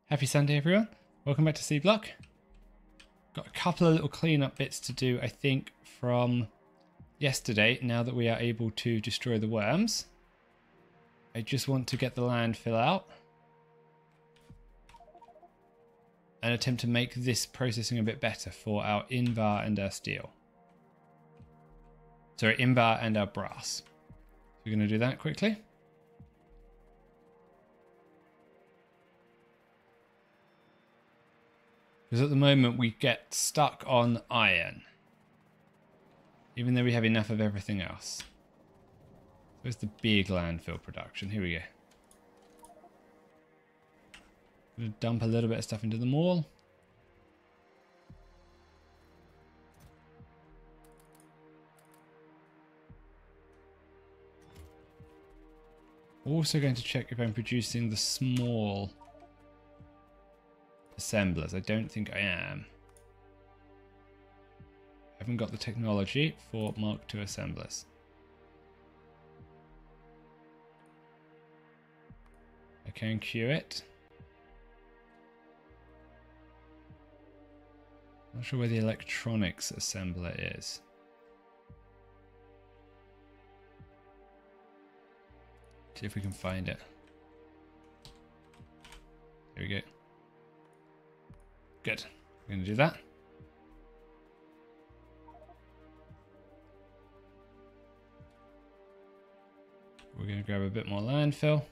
Happy Sunday, everyone. Welcome back to C Block. Got a couple of little cleanup bits to do, I think, from yesterday, now that we are able to destroy the worms. I just want to get the landfill out and attempt to make this processing a bit better for our invar and our steel. Sorry, invar and our brass. We're going to do that quickly. Because at the moment we get stuck on iron, even though we have enough of everything else. Where's the big landfill production? Here we go. I'm going to dump a little bit of stuff into the mall. Also going to check if I'm producing the small assemblers. I don't think I am. I haven't got the technology for Mark II assemblers. I can queue it. Not sure where the electronics assembler is. See if we can find it. Here we go. Good. We're going to do that. We're going to grab a bit more landfill.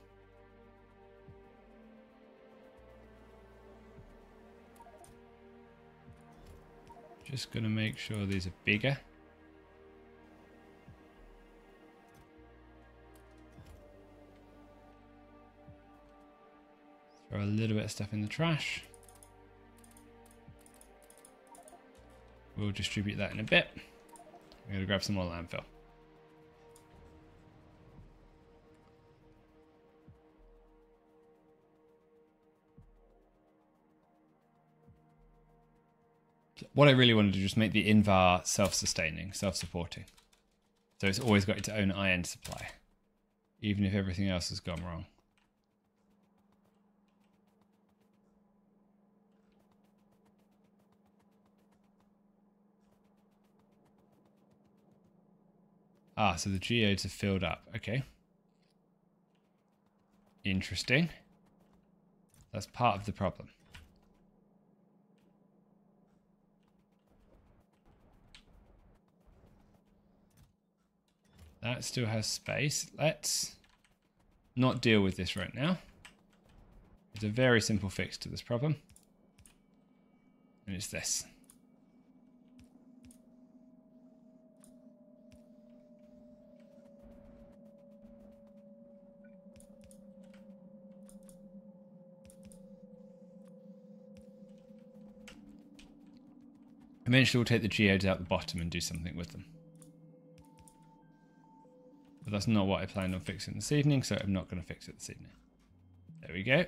Just going to make sure these are bigger. Throw a little bit of stuff in the trash. We'll distribute that in a bit. I'm going to grab some more landfill. What I really want to do is just make the invar self-sustaining, self-supporting. So it's always got its own iron supply, even if everything else has gone wrong. Ah, so the geodes have filled up. Okay. Interesting. That's part of the problem. That still has space. Let's not deal with this right now. There's a very simple fix to this problem. And it's this. Eventually we'll take the geodes out the bottom and do something with them. But that's not what I planned on fixing this evening, so I'm not going to fix it this evening. There we go.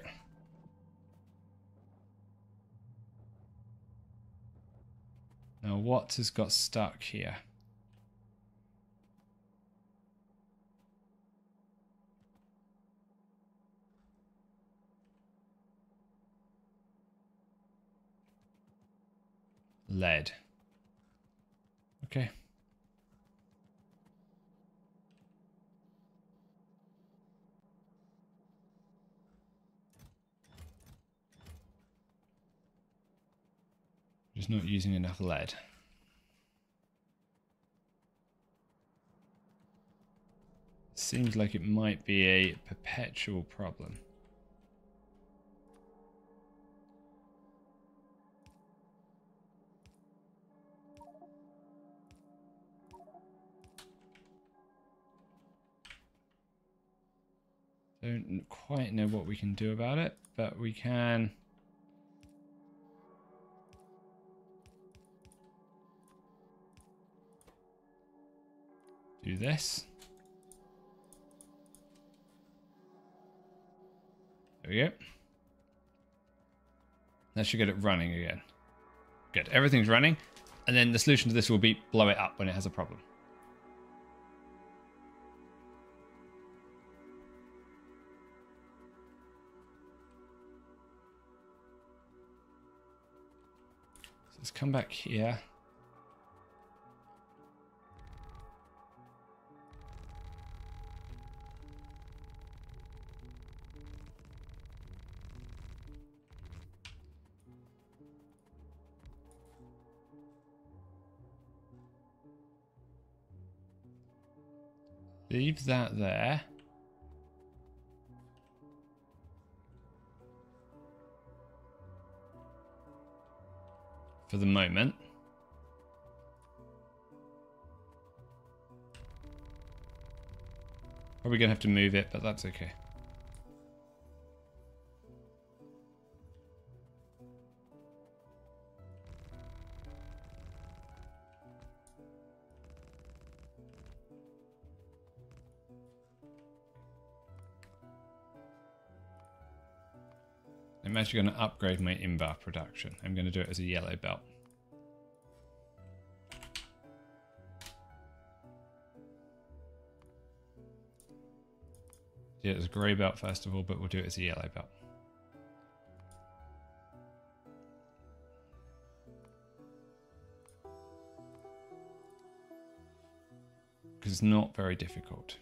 Now what has got stuck here? Lead. Okay. Just not using enough lead. Seems like it might be a perpetual problem. Don't quite know what we can do about it, but we can do this. There we go. That should get it running again. Good, everything's running. And then the solution to this will be blow it up when it has a problem. Let's come back here. Leave that there. For the moment. Probably going to have to move it, but that's okay. I'm actually going to upgrade my in-bar production. I'm going to do it as a yellow belt. Do it as a grey belt first of all, but we'll do it as a yellow belt. Because it's not very difficult.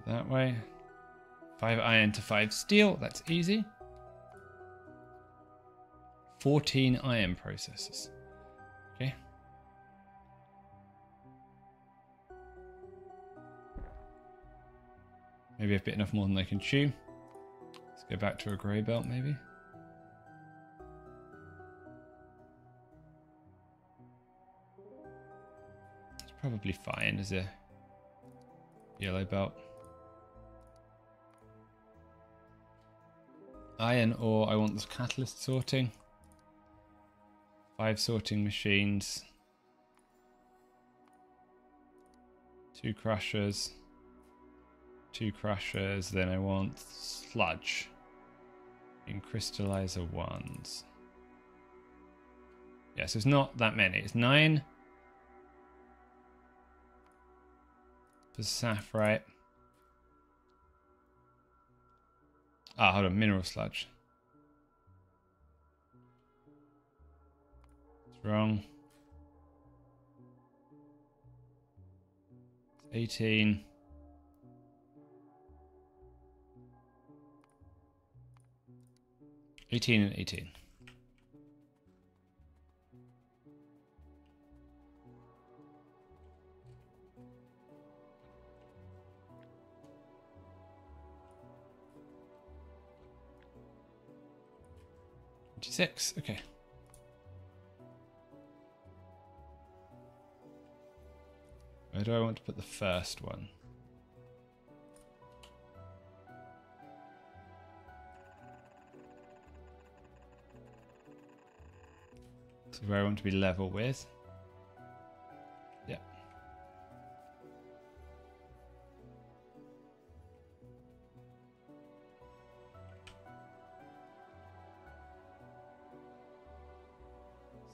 That way. 5 iron to 5 steel, that's easy. 14 iron processors. Okay. Maybe I've bit enough more than they can chew. Let's go back to a grey belt maybe. It's probably fine as a yellow belt. Iron ore, I want this catalyst sorting. 5 sorting machines. 2 crushers. 2 crushers, then I want sludge. In crystallizer 1s. Yes, it's not that many. It's 9 for sapphire. Ah, hold on, mineral sludge. It's wrong. It's 18. And 18. 26, okay. Where do I want to put the first one? This is where I want to be level with. Yeah.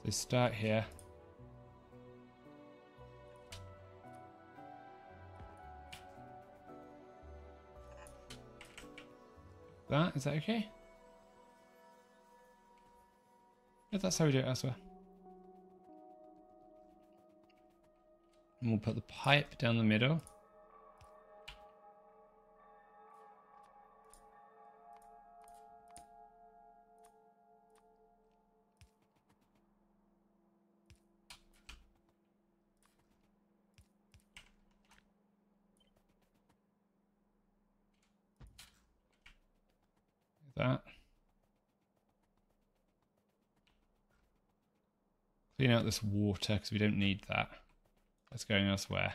So start here. Is that okay? Yeah, that's how we do it elsewhere. And we'll put the pipe down the middle. That. Clean out this water because we don't need that. That's going elsewhere.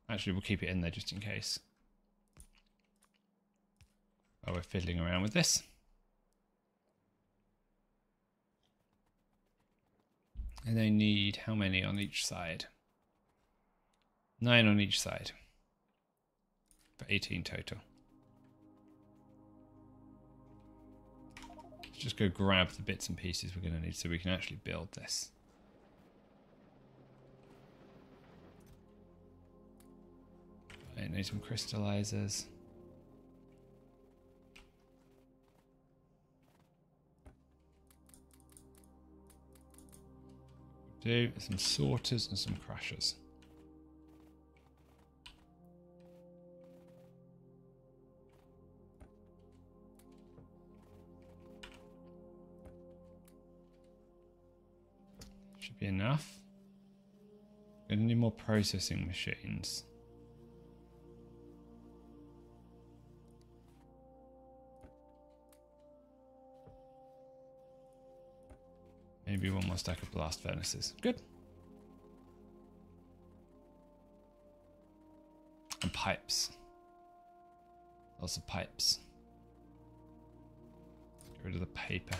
Actually, we'll keep it in there just in case. While we're fiddling around with this. And they need how many on each side? 9 on each side. For 18 total. Let's just go grab the bits and pieces we're going to need so we can actually build this. I need some crystallizers. Do some sorters and some crushers. Should be enough. Gonna need more processing machines. Maybe one more stack of blast furnaces. Good. And pipes. Lots of pipes. Get rid of the paper.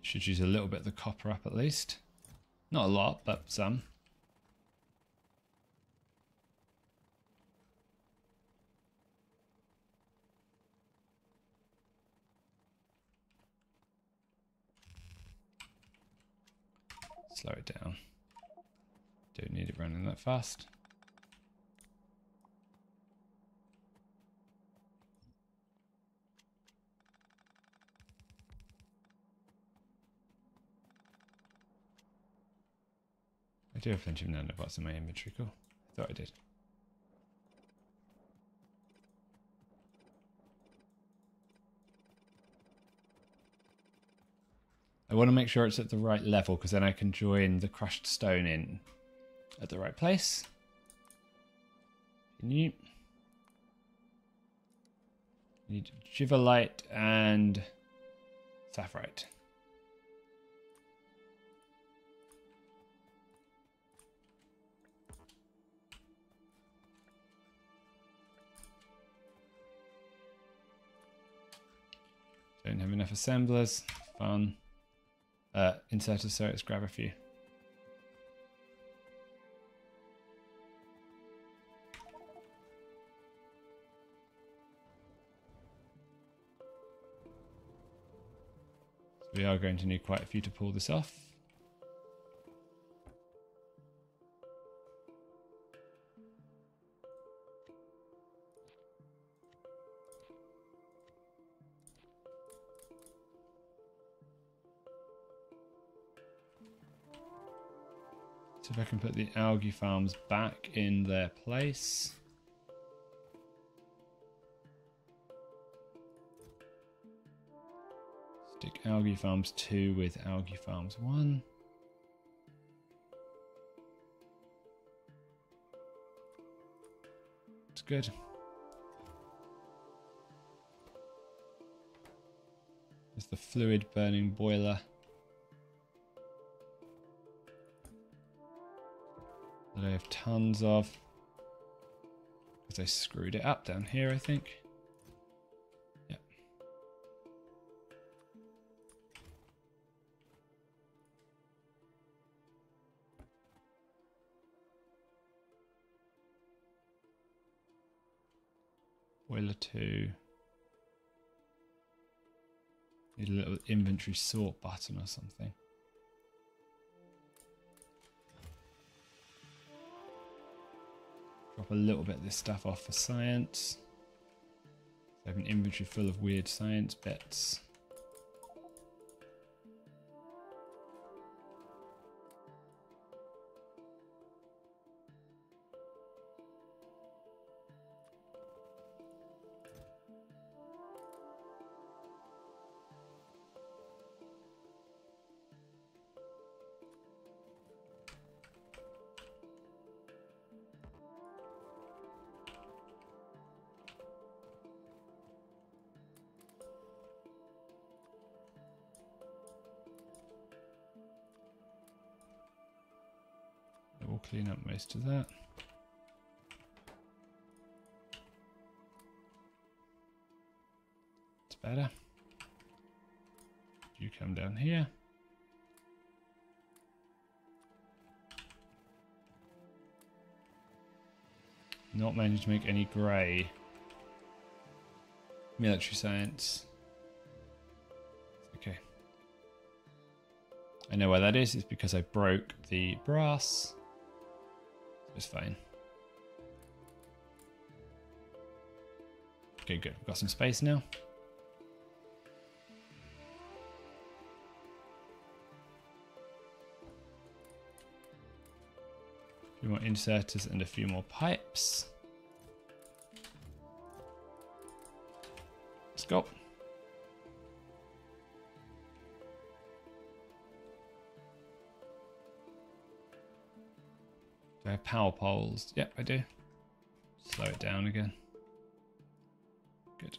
Should use a little bit of the copper up at least. Not a lot, but some. Slow it down. Don't need it running that fast. I do have plenty of nanobots in my inventory. Cool. I thought I did. I want to make sure it's at the right level because then I can join the crushed stone in at the right place. Need Giverlite and Sapphirite. Don't have enough assemblers. Fun. Inserters, so let's grab a few. So we are going to need quite a few to pull this off. See if I can put the algae farms back in their place. Stick algae farms 2 with algae farms 1. It's good. There's the fluid burning boiler. That I have tons of. Because I screwed it up down here, I think. Yep. Boiler 2. Need a little inventory sort button or something. Drop a little bit of this stuff off for science. I have an inventory full of weird science bits. We'll clean up most of that. It's better. You come down here. Not managed to make any grey. Military science. I know why that is. It's because I broke the brass. It's fine. Okay, good. We've got some space now. A few more inserters and a few more pipes. Let's go. Do I have power poles? Yep, I do. Slow it down again. Good.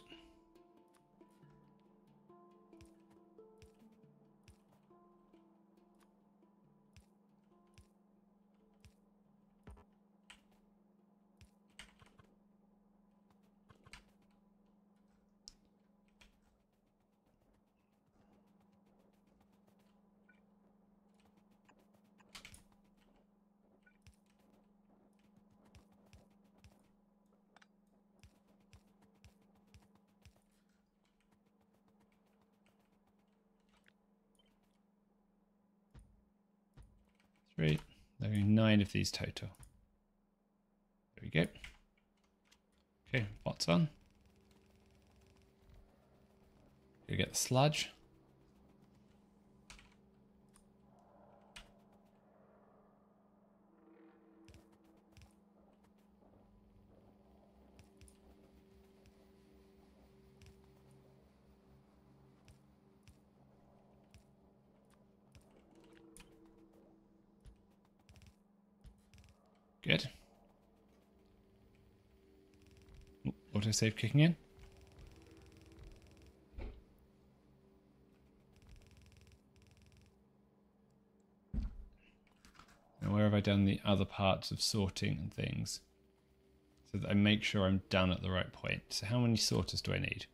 Three. There are 9 of these total. There we go. Okay, what's on? Go get the sludge. Good. Autosave kicking in. And where have I done the other parts of sorting and things? So that I make sure I'm done at the right point. So how many sorters do I need?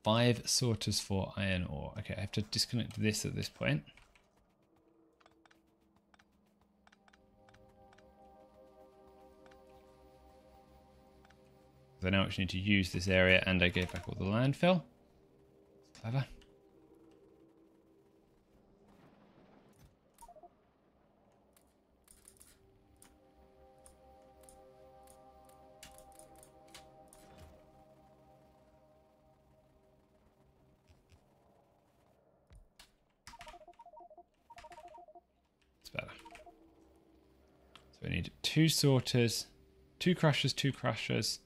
5 sorters for iron ore. Okay, I have to disconnect this at this point. I now actually need to use this area, and I gave back all the landfill. Clever. It's better. So I need 2 sorters, 2 crushers, 2 crushers.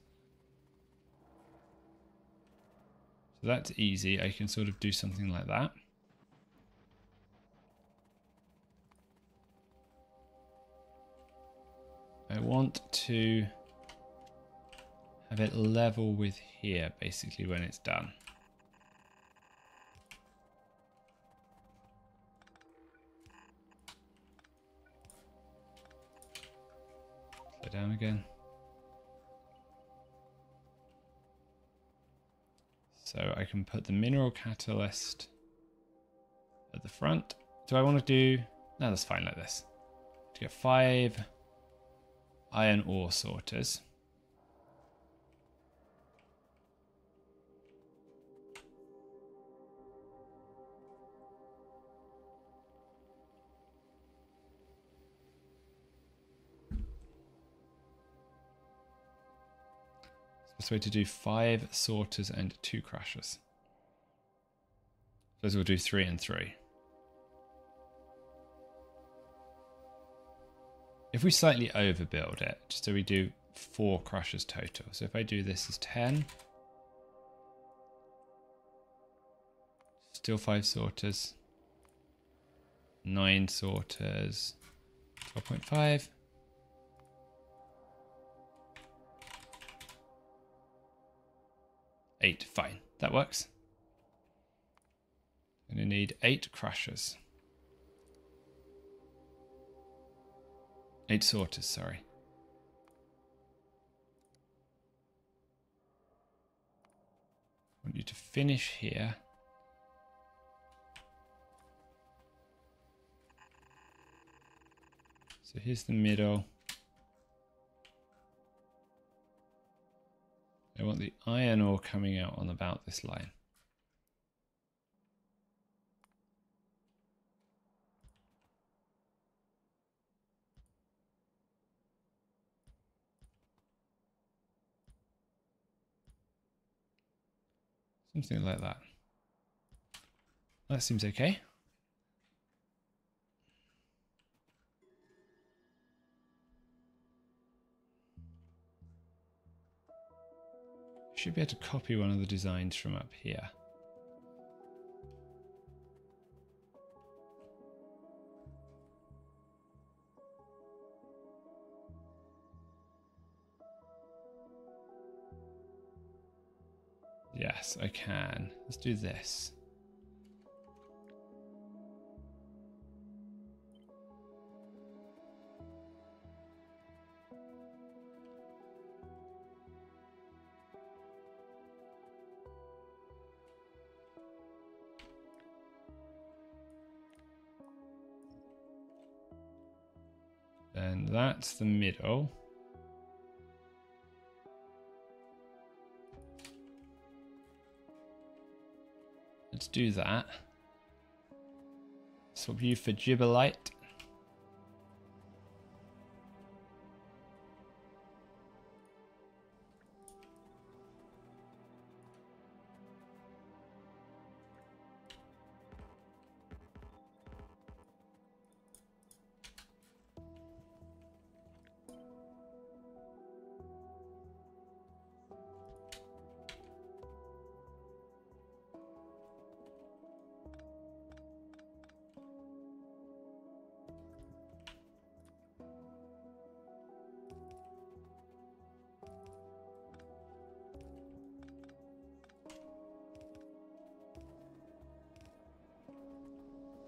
So that's easy. I can sort of do something like that. I want to have it level with here, basically, when it's done. Slow down again. So I can put the mineral catalyst at the front. Do I want to do... No, that's fine like this. To get 5 iron ore sorters. Best way to do 5 sorters and 2 crushers. So we'll do 3 and 3. If we slightly overbuild it, just so we do 4 crushers total. So if I do this as 10, still 5 sorters, 9 sorters, 12.5. Eight, fine, that works. I'm going to need 8 crushers. 8 sorters, sorry. I want you to finish here. So here's the middle. I want the iron ore coming out on about this line. Something like that. That seems okay. Should be able to copy one of the designs from up here. Yes, I can. Let's do this. Then that's the middle. Let's do that. Swap you for Gibberlite.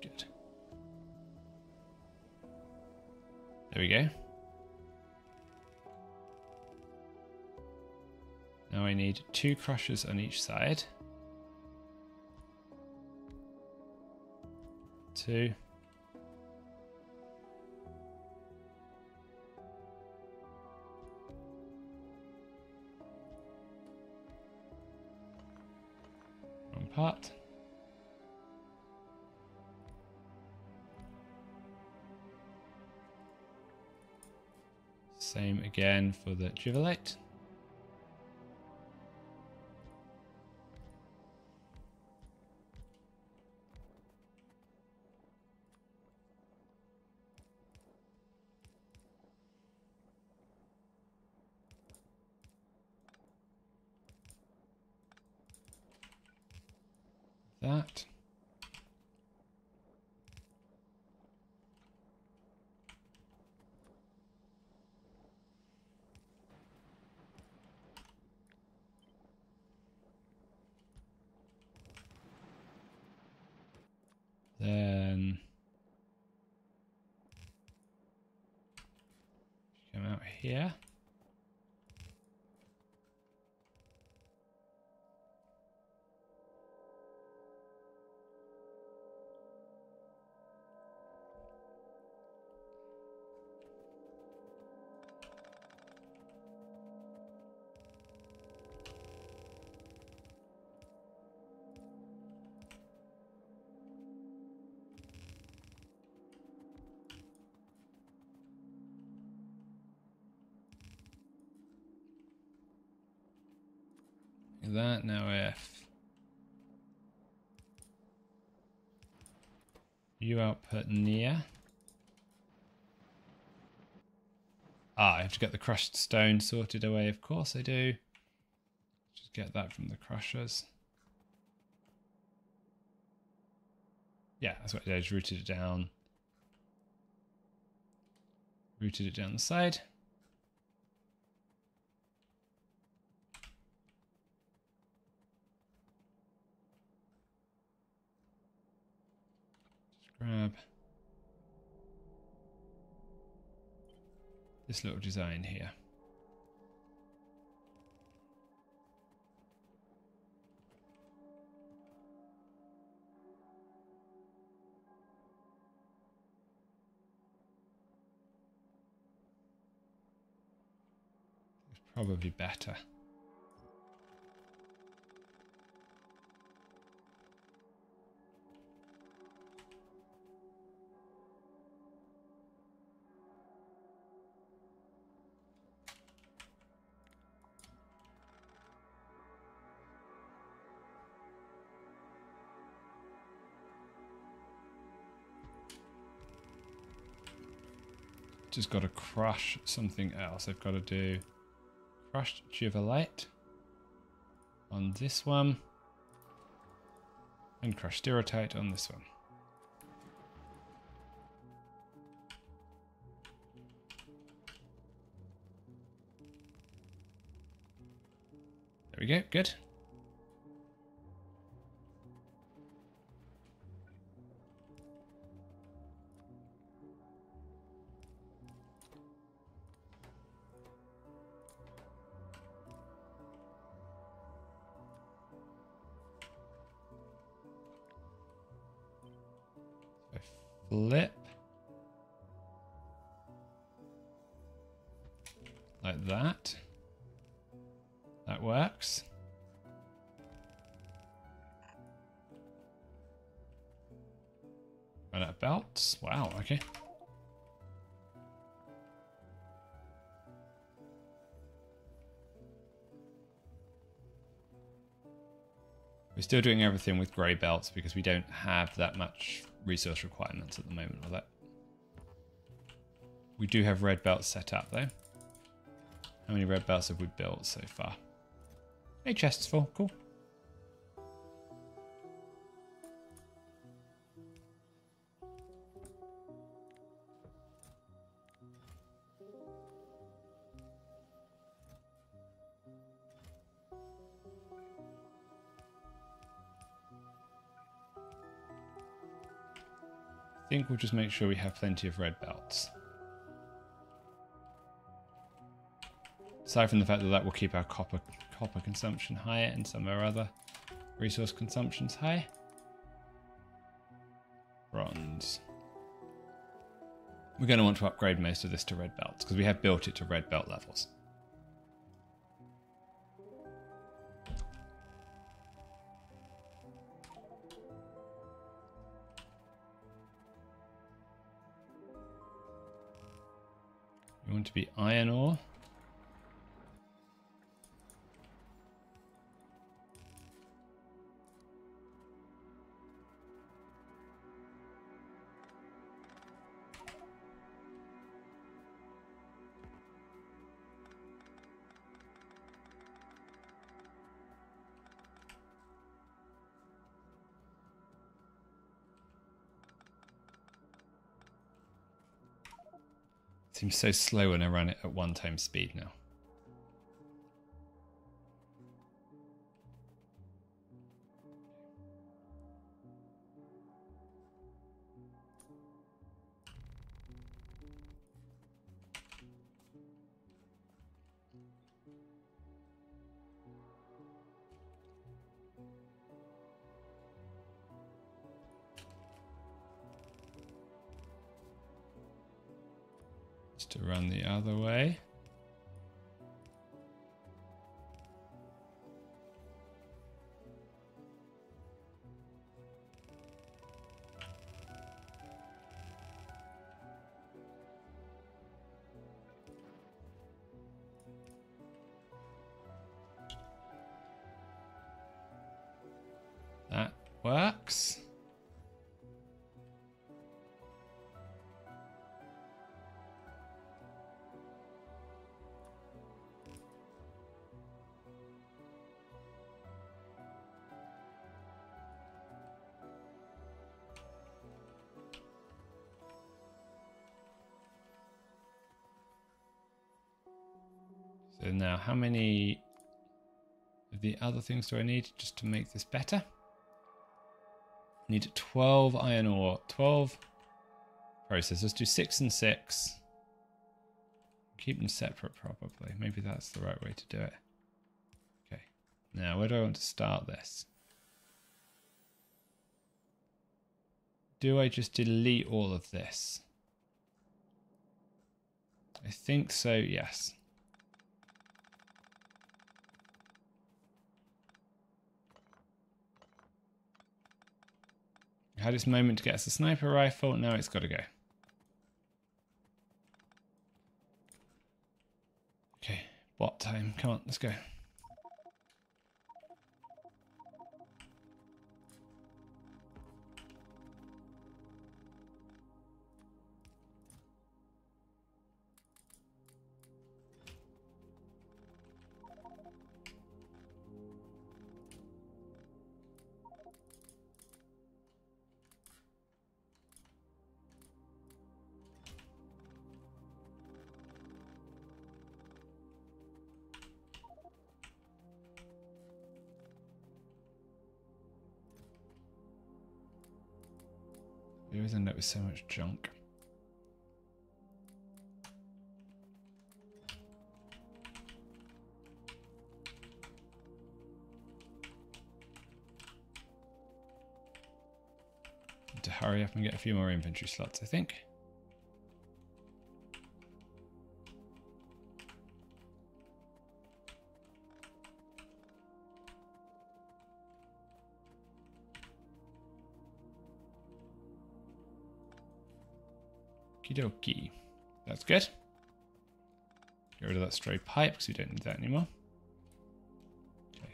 Good. There we go. Now I need 2 crushers on each side. 2. Wrong part. Same again for the Gibberlite. That. Then come out here. That now if you output near. I have to get the crushed stone sorted away. Of course I do. Just get that from the crushers. Yeah, that's what I did. I just routed it down. Routed it down the side. Grab this little design here. It's probably better. just got to crush something else. I've got to do crushed Juvelite on this one and crushed Dirotite on this one. There we go, good. Flip like that. That works. Run out of belts. Wow, okay. We're still doing everything with grey belts because we don't have that much resource requirements at the moment with that. We do have red belts set up though. How many red belts have we built so far? 8 chests full, cool. I think we'll just make sure we have plenty of red belts. Aside from the fact that that will keep our copper consumption higher and some of our other resource consumptions high. Bronze. We're going to want to upgrade most of this to red belts because we have built it to red belt levels. You want to be iron ore. Seems so slow when I run it at 1x speed now. To run the other way. That works. So now, how many of the other things do I need just to make this better? I need 12 iron ore, 12 process. Let's do 6 and 6. Keep them separate probably. Maybe that's the right way to do it. Okay, now where do I want to start this? Do I just delete all of this? I think so, yes. I had this moment to get us a sniper rifle, now it's got to go. Okay, bot time, come on, let's go. always end up with so much junk. To hurry up and get a few more inventory slots, I think. Okie dokie. That's good. Get rid of that stray pipe because we don't need that anymore. Okay.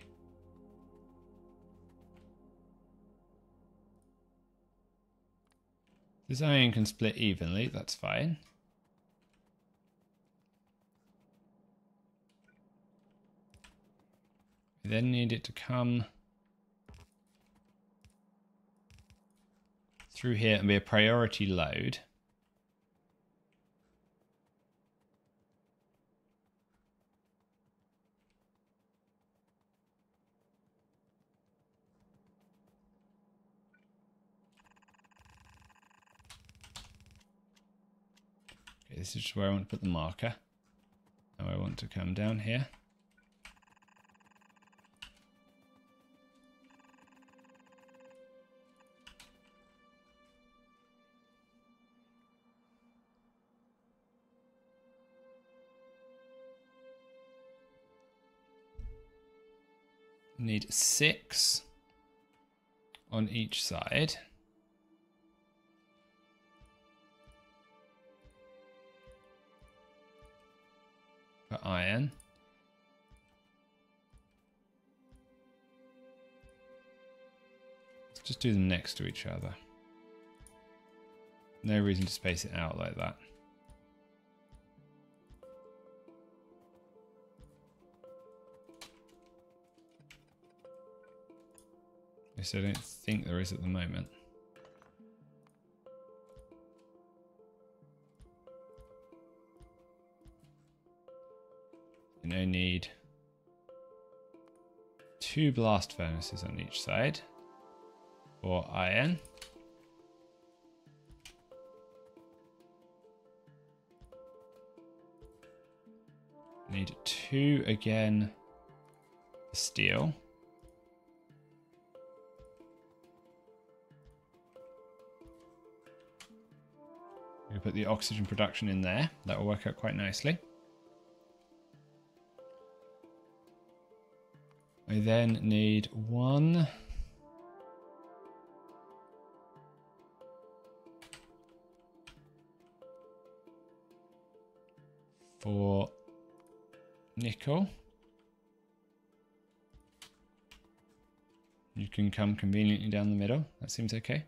This iron can split evenly, that's fine. We then need it to come through here and be a priority load. Okay, this is just where I want to put the marker. Now I want to come down here. Need 6 on each side. For iron. Let's just do them next to each other. No reason to space it out like that. Yes, I don't think there is at the moment. You now need 2 blast furnaces on each side for iron. Need 2 again for steel. We put the oxygen production in there. That will work out quite nicely. I then need 1 for nickel. You can come conveniently down the middle. That seems okay.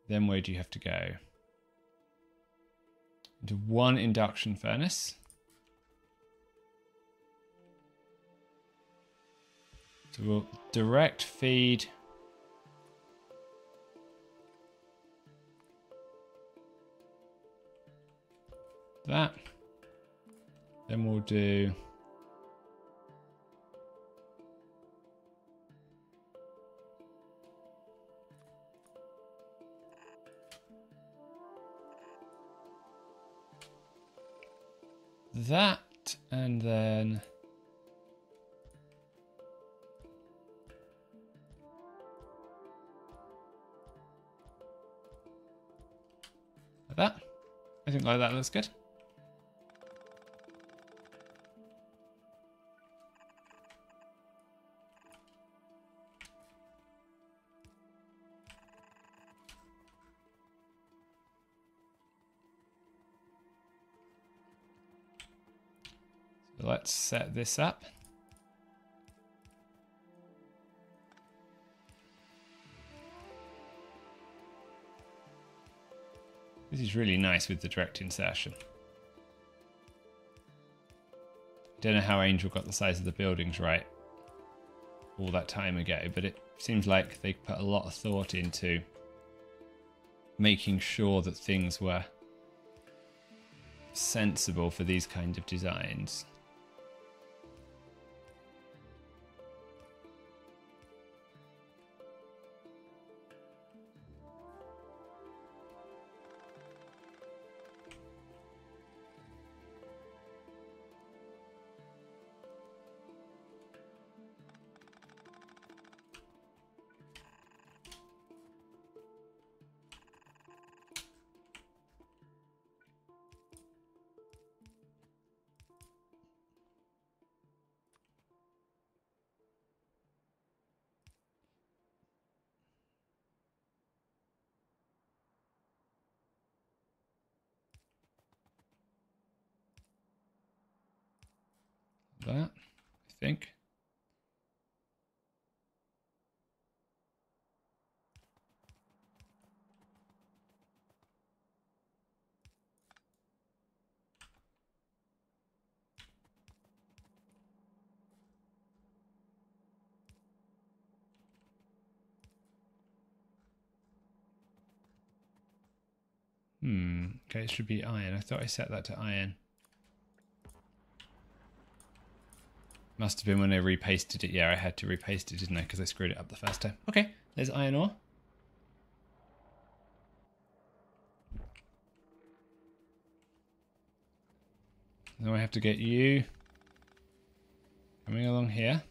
Then where do you have to go? Into 1 induction furnace. So we'll direct feed that. Then we'll do that, and then like that. I think like that looks good. So let's set this up. This is really nice with the direct insertion. I don't know how Angel got the size of the buildings right all that time ago, but it seems like they put a lot of thought into making sure that things were sensible for these kind of designs. that, I think. Okay, it should be iron. I thought I set that to iron. Must have been when I repasted it. Yeah, I had to repaste it, didn't I? Because I screwed it up the first time. Okay, there's iron ore. Now I have to get you coming along here.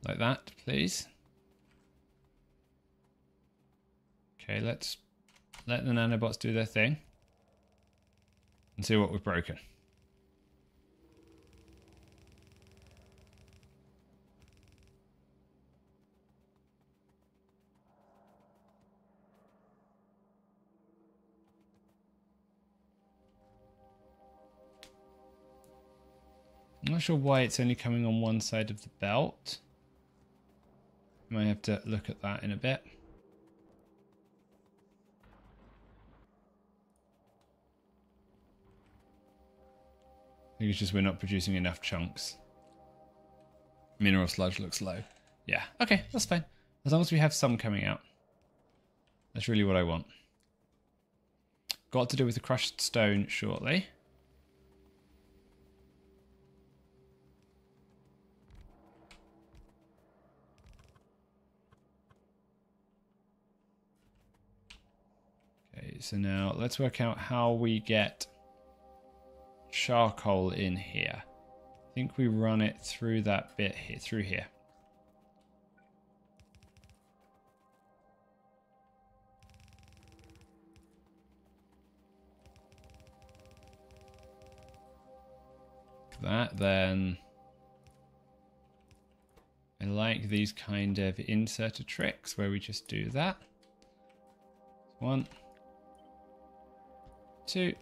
Like that, please. Okay, let's let the nanobots do their thing and see what we've broken. I'm not sure why it's only coming on one side of the belt. Might have to look at that in a bit. I think it's just we're not producing enough chunks. Mineral sludge looks low. Yeah, okay, that's fine. As long as we have some coming out. That's really what I want. Got to do with the crushed stone shortly. Okay, so now let's work out how we get charcoal in here. I think we run it through that bit here, through here. That then. I like these kind of inserter tricks where we just do that. 1, 2.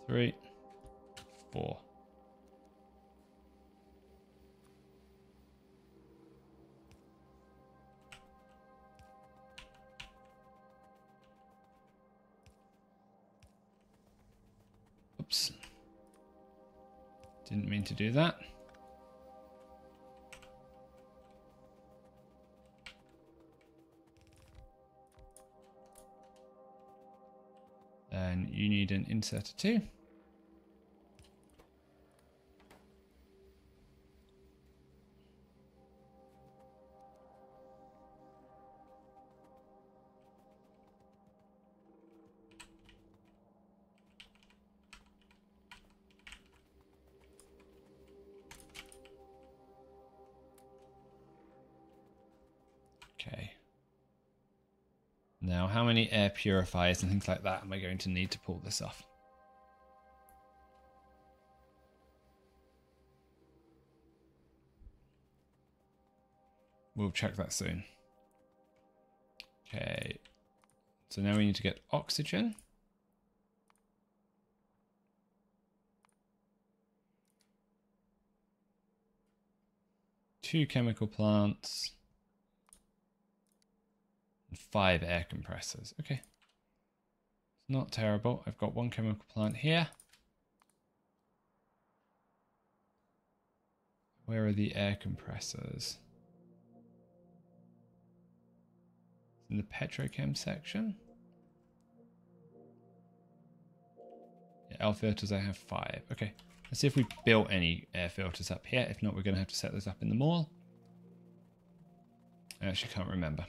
Three, 4. Oops. Didn't mean to do that. Then you need an inserter too. Okay. Now, how many air purifiers and things like that am I going to need to pull this off? We'll check that soon. Okay. So now we need to get oxygen. Two chemical plants. 5 air compressors. Okay. It's not terrible. I've got 1 chemical plant here. Where are the air compressors? In the petrochem section. Yeah, L filters I have 5. Okay. Let's see if we built any air filters up here. If not, we're going to have to set those up in the mall. I actually can't remember.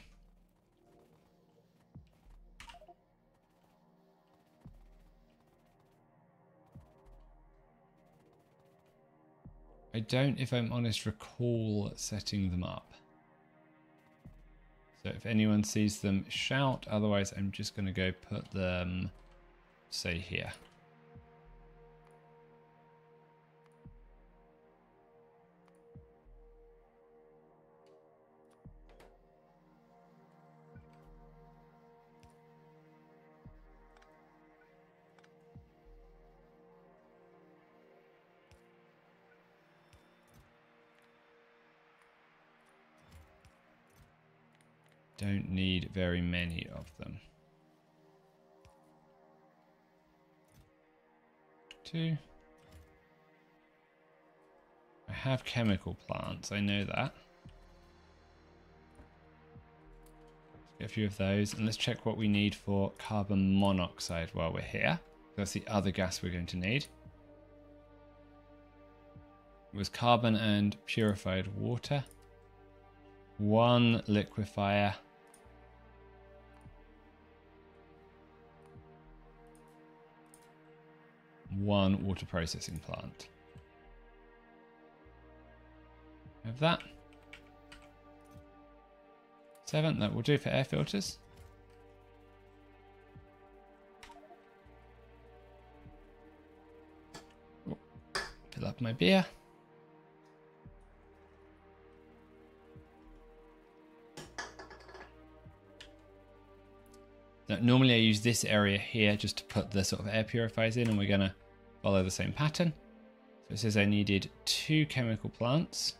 I don't, if I'm honest, recall setting them up. So if anyone sees them, shout. Otherwise, I'm just going to go put them, say, here. Don't need very many of them. 2. I have chemical plants, I know that. Let's get a few of those, and let's check what we need for carbon monoxide while we're here. That's the other gas we're going to need. It was carbon and purified water. 1 liquefier. 1 water processing plant. Have that. 7, that will do for air filters. Oh, fill up my beer. Now, normally I use this area here just to put the sort of air purifiers in, and we're going to follow the same pattern. So it says I needed 2 chemical plants,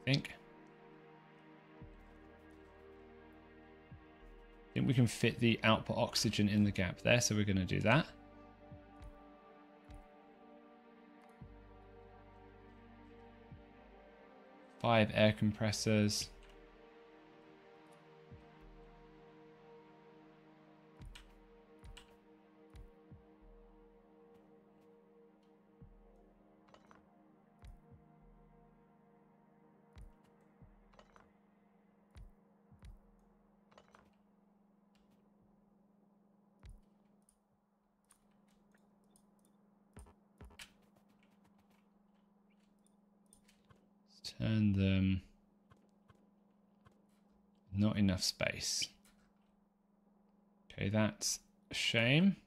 I think. I think we can fit the output oxygen in the gap there, so we're going to do that. Five air compressors. Turn them. Not enough space. Okay, that's a shame.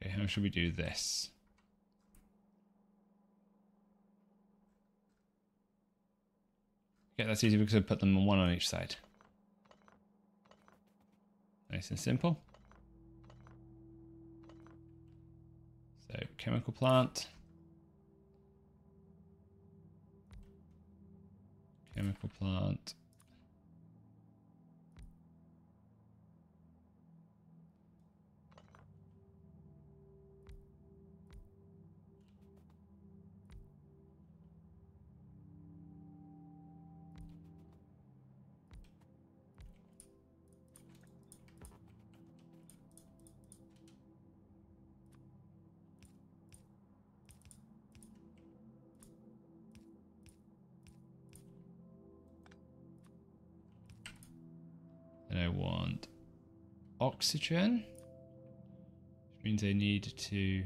Okay, how should we do this? Okay, that's easy because I put them one on each side. Nice and simple. So, chemical plant. Chemical plant. And I want oxygen, which means I need to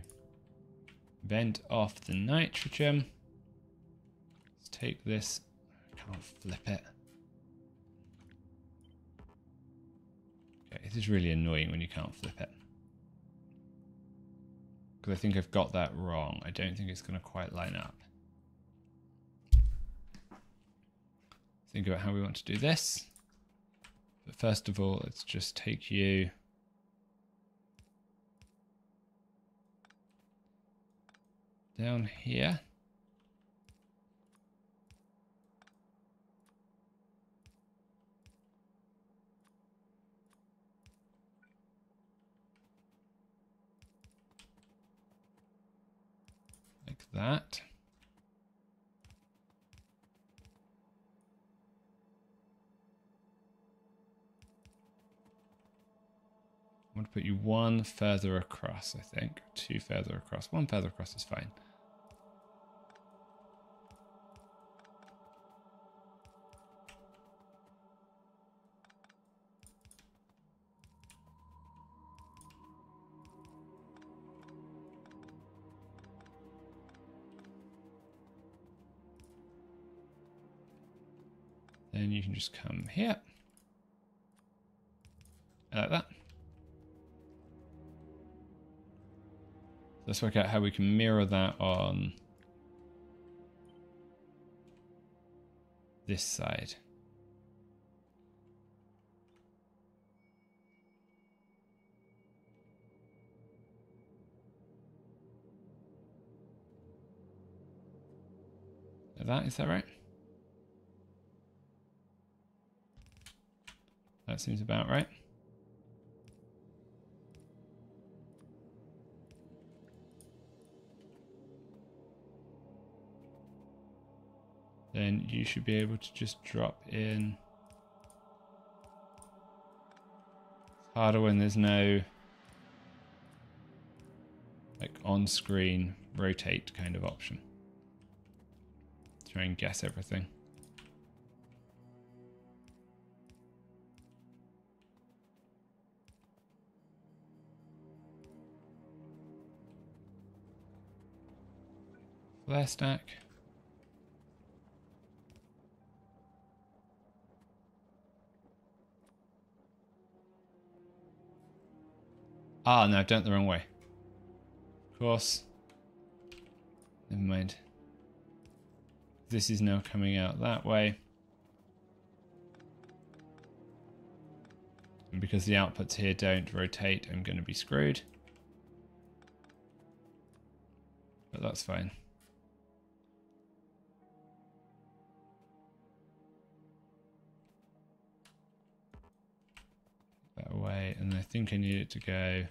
vent off the nitrogen. Let's take this. I can't flip it. Okay, this is really annoying when you can't flip it. Because I think I've got that wrong. I don't think it's going to quite line up. Think about how we want to do this. But first of all, let's just take you down here. Like that. I'm going to put you 1 further across, I think. 2 further across. 1 further across is fine. you can just come here. Like that. Let's work out how we can mirror that on this side. Like that, is that right? That seems about right. Then you should be able to just drop in. It's harder when there's no like on-screen rotate kind of option. Try and guess everything. Flare stack. Ah, no, I've done it the wrong way. Of course. Never mind. This is now coming out that way. And because the outputs here don't rotate, I'm going to be screwed. But that's fine. That away, and I think I need it to go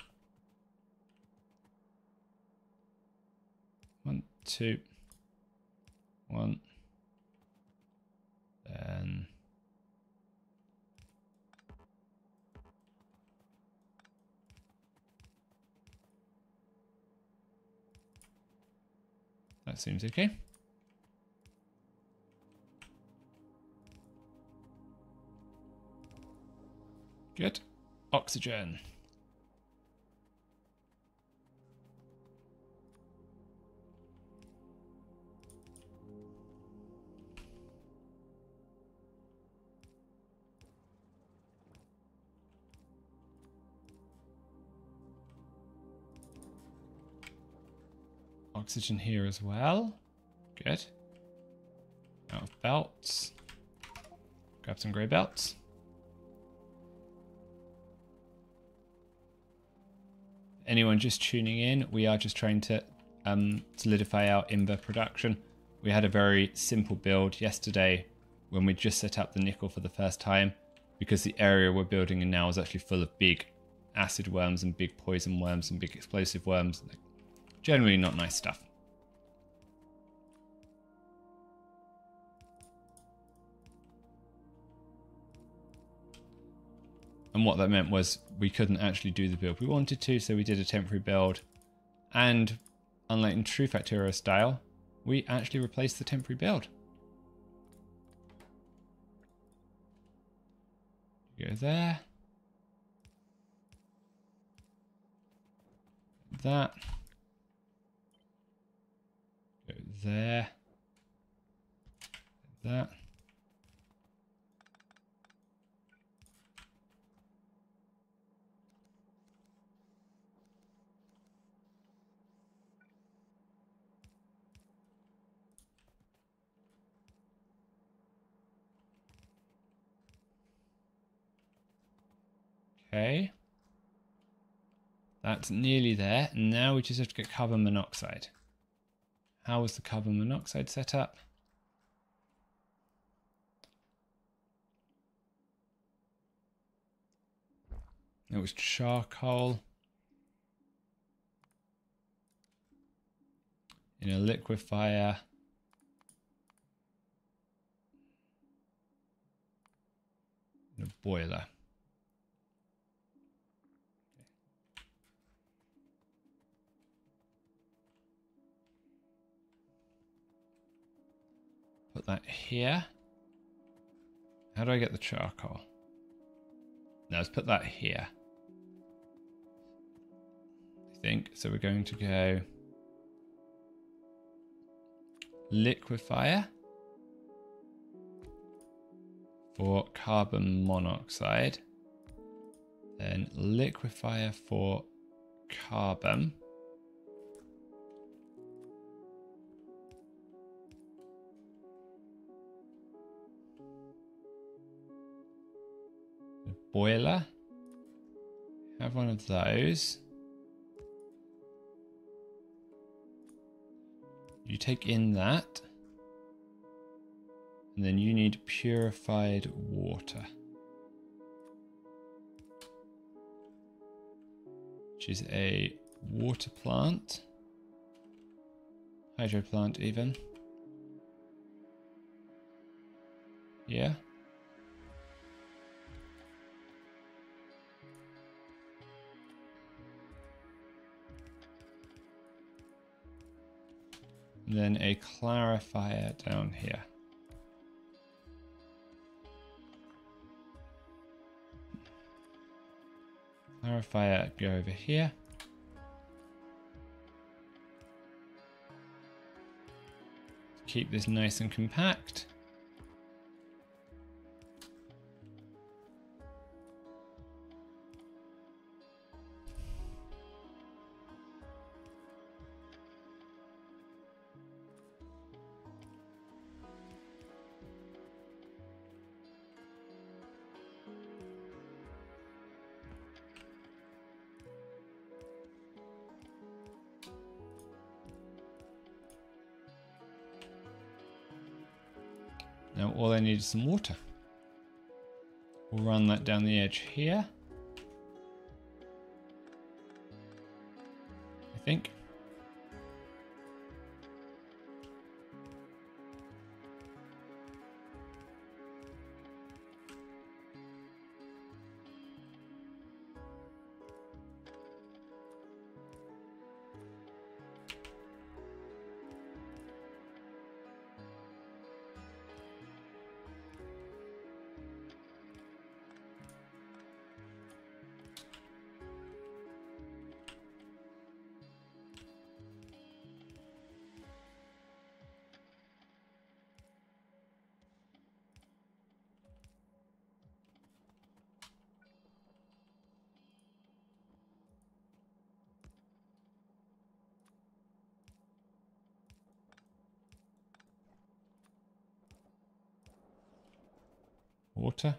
1, 2, 1, then that seems okay. Good. Oxygen. Oxygen here as well. Good. Out of belts. Grab some grey belts. Anyone just tuning in, we are just trying to solidify our Imber production. We had a very simple build yesterday when we just set up the nickel for the first time, because the area we're building in now is actually full of big acid worms and big poison worms and big explosive worms. Like, generally not nice stuff. And what that meant was we couldn't actually do the build we wanted to, so we did a temporary build. And unlike in true Factorio style, we actually replaced the temporary build. Go there. That. Go there. That. Okay, that's nearly there. Now we just have to get carbon monoxide. How was the carbon monoxide set up? It was charcoal in a liquefier. In a boiler. Put that here. How do I get the charcoal? No, let's put that here. I think. So we're going to go liquefier. for carbon monoxide. Then liquefier for carbon. A boiler. Have one of those. You take in that. And then you need purified water. Which is a water plant. Hydro plant even. Yeah. And then a clarifier down here. Clarifier, go over here. Keep this nice and compact. Now all I need is some water. We'll run that down the edge here. I think. Water.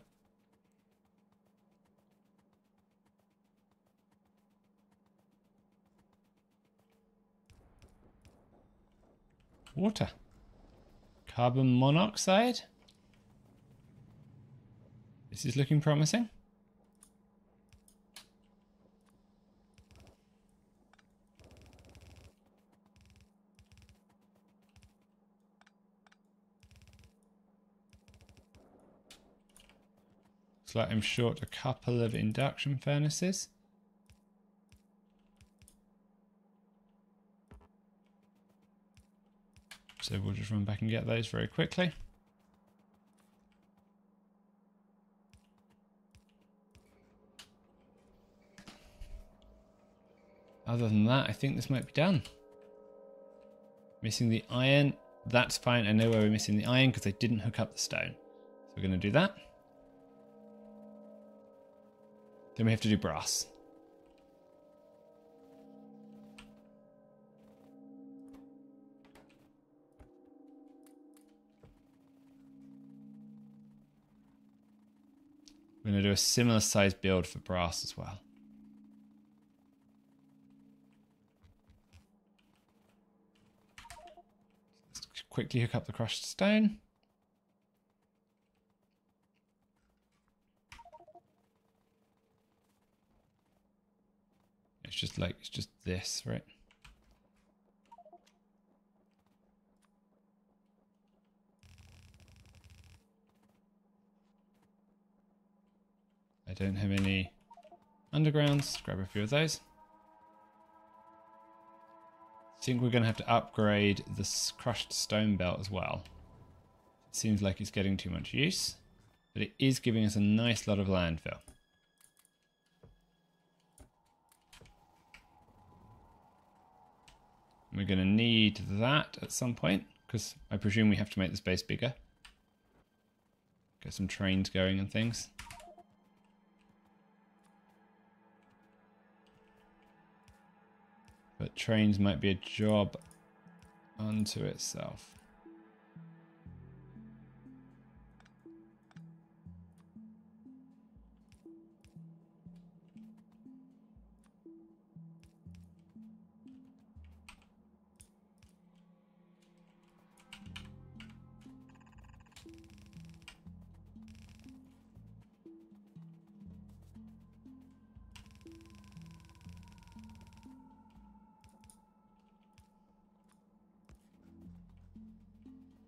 Water. Carbon monoxide. This is looking promising. Looks like I'm short a couple of induction furnaces. So we'll just run back and get those very quickly. Other than that, I think this might be done. Missing the iron. That's fine. I know where we're missing the iron because I didn't hook up the stone. So we're going to do that. Then we have to do brass. We're going to do a similar size build for brass as well. Let's quickly hook up the crushed stone. It's just this, right? I don't have any undergrounds. Grab a few of those. I think we're going to have to upgrade this crushed stone belt as well. It seems like it's getting too much use, but it is giving us a nice lot of landfill. We're going to need that at some point, because I presume we have to make the space bigger. Get some trains going and things. But trains might be a job unto itself.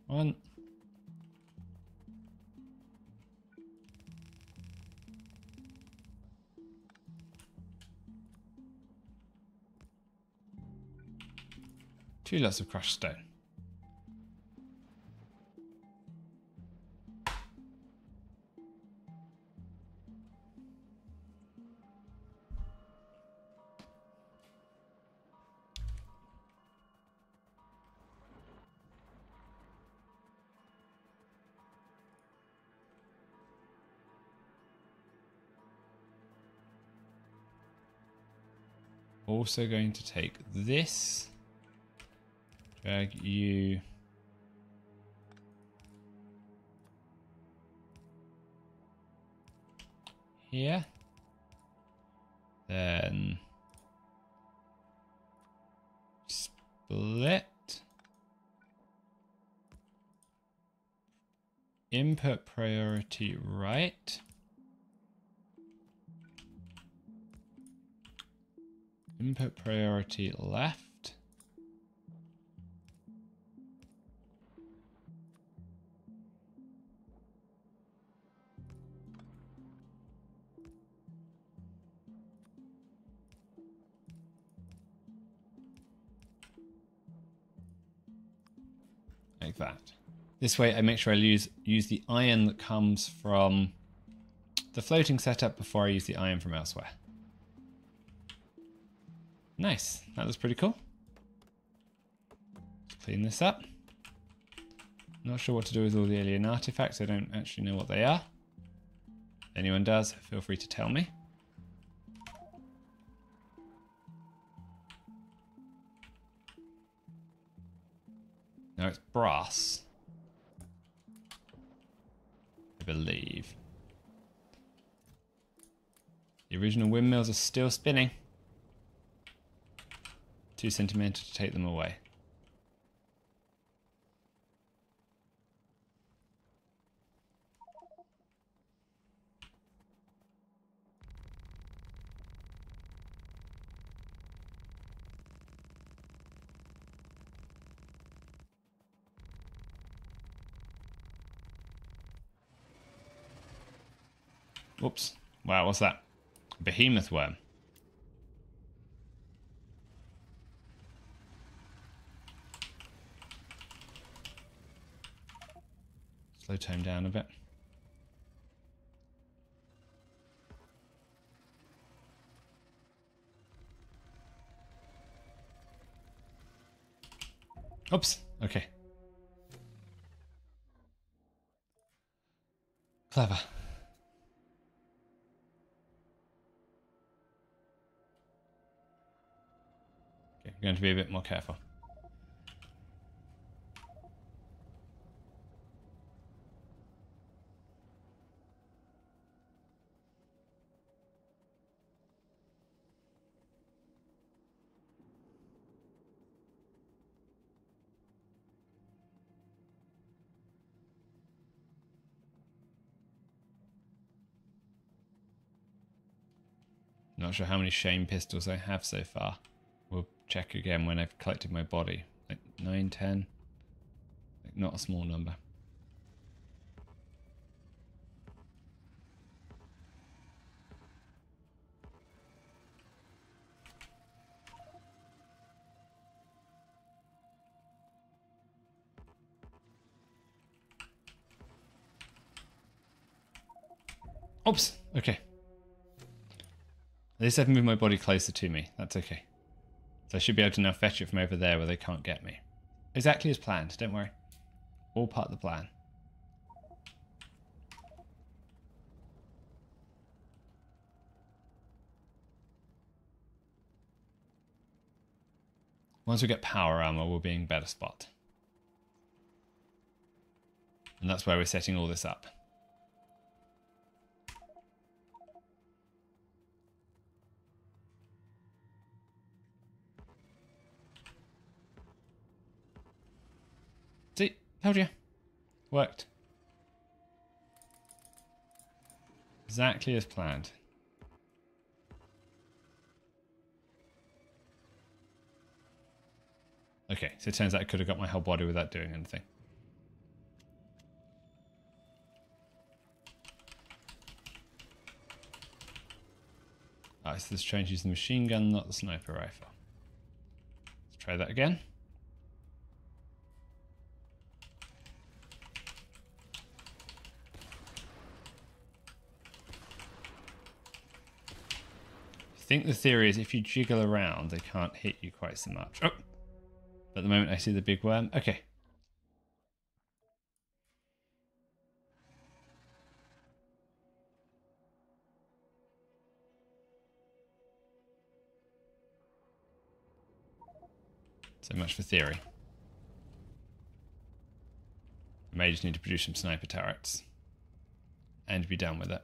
One. Two lots of crushed stone. Also going to take this, drag you here, then split, input priority right, input priority left. Like that. This way I make sure I use the iron that comes from the floating setup before I use the iron from elsewhere. Nice, that was pretty cool. Let's clean this up. Not sure what to do with all the alien artifacts. I don't actually know what they are. If anyone does, feel free to tell me. No, it's brass, I believe. The original windmills are still spinning. Too sentimental to take them away. Whoops. Wow, what's that? Behemoth worm. Slow tone down a bit. Oops. Okay. Clever. Okay, I'm going to be a bit more careful. Not sure how many shame pistols I have so far. We'll check again when I've collected my body. Like 9, 10. Like not a small number. Oops, okay. At least I've moved my body closer to me. That's okay. So I should be able to now fetch it from over there where they can't get me. Exactly as planned, don't worry. All part of the plan. Once we get power armor, we'll be in a better spot. And that's where we're setting all this up. See? Told you. Worked. Exactly as planned. Okay, so it turns out I could have got my whole body without doing anything. Alright, so this train's using the machine gun, not the sniper rifle. Let's try that again. I think the theory is if you jiggle around, they can't hit you quite so much. Oh! At the moment I see the big worm. Okay. So much for theory. I may just need to produce some sniper turrets. And be done with it.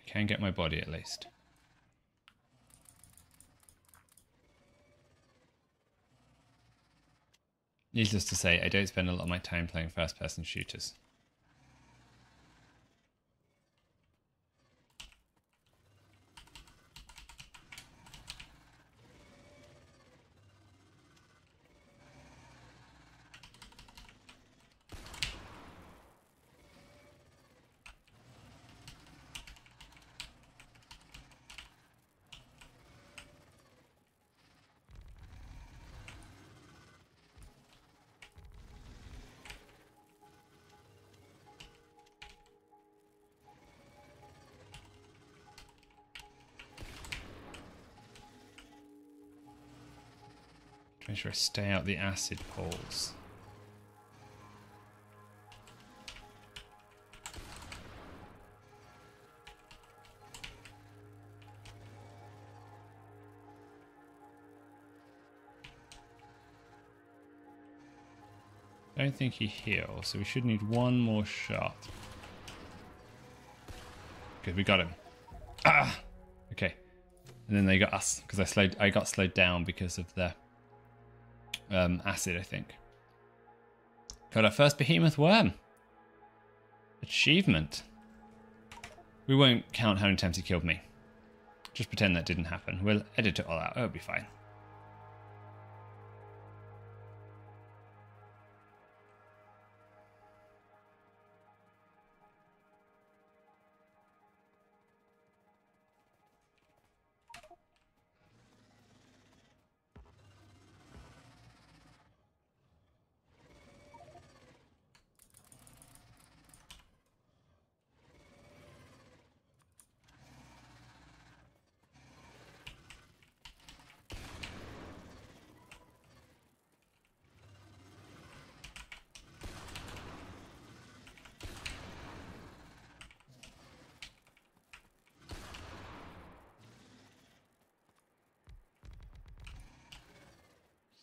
Can get my body at least. Needless to say, I don't spend a lot of my time playing first-person shooters. Make sure I stay out the acid pools. I don't think he heals, so we should need one more shot. Good, we got him. Ah! Okay. And then they got us, because I got slowed down because of the acid, I think. Got our first behemoth worm. Achievement. We won't count how many times he killed me. Just pretend that didn't happen. We'll edit it all out. It'll be fine.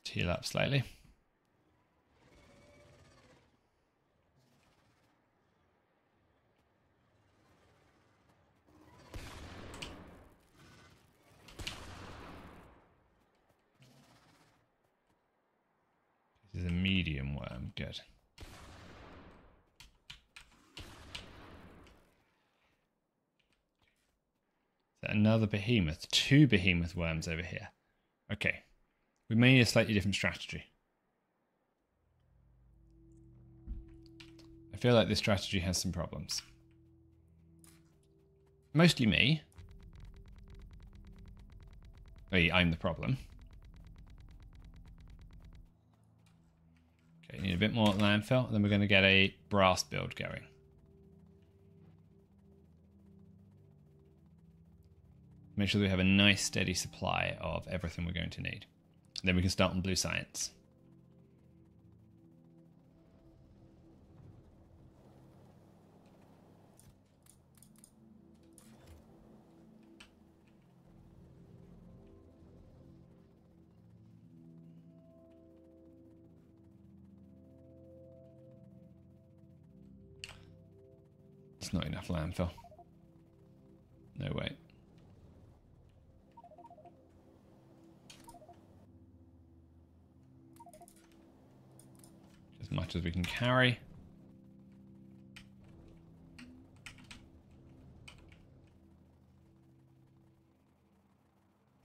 Heal up slightly. This is a medium worm. Good. Another behemoth. 2 behemoth worms over here. Okay. We may need a slightly different strategy. I feel like this strategy has some problems. Mostly me. I'm the problem. Okay, need a bit more landfill, then we're going to get a brass build going. Make sure that we have a nice steady supply of everything we're going to need. Then we can start on blue science. It's not enough landfill. No way. As much as we can carry.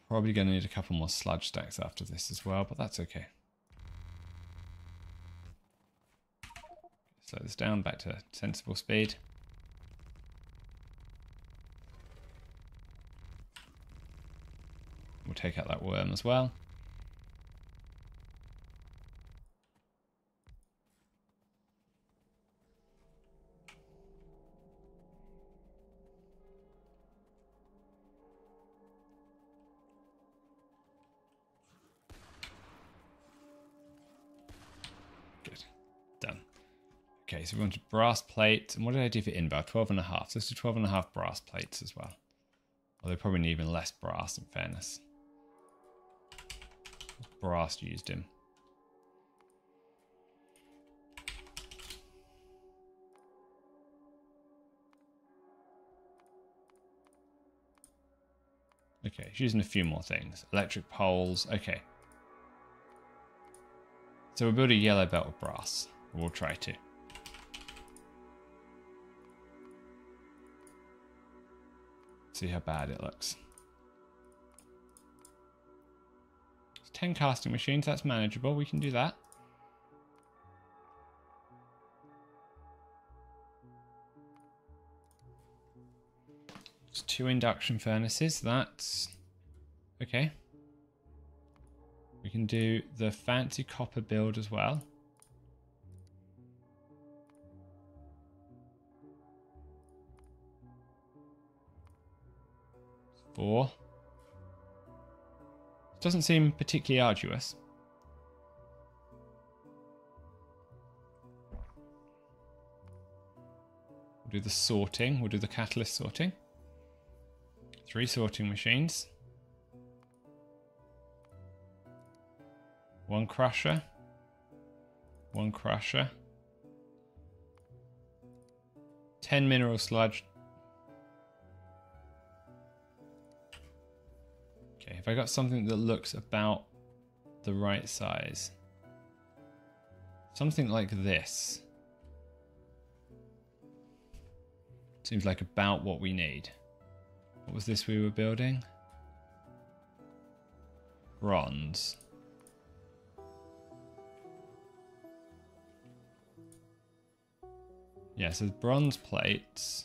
Probably going to need a couple more sludge stacks after this as well, but that's okay. Slow this down back to sensible speed. We'll take out that worm as well. Good. Done. Okay, so we wanted brass plates. And what did I do for inbound? 12.5. So let's do 12.5 brass plates as well. Although probably need even less brass in fairness. Brass used him. Okay, he's using a few more things. Electric poles, okay. So we'll build a yellow belt of brass. We'll try to. See how bad it looks. 10 casting machines, that's manageable. We can do that. It's 2 induction furnaces, that's okay. We can do the fancy copper build as well. Four. Doesn't seem particularly arduous. We'll do the sorting. We'll do the catalyst sorting. 3 sorting machines. 1 crusher. 1 crusher. 10 mineral sludge. Okay, have I got something that looks about the right size? Something like this. Seems like about what we need. What was this we were building? Bronze. Yeah, so bronze plates,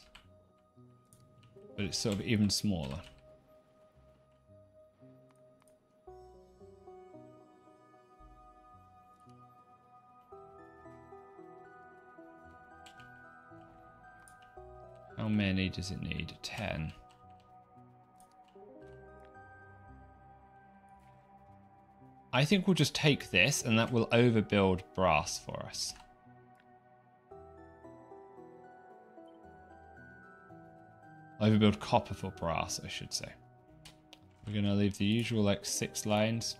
but it's sort of even smaller. How many does it need? 10. I think we'll just take this and that will overbuild brass for us. Overbuild copper for brass, I should say. We're going to leave the usual like 6 lines.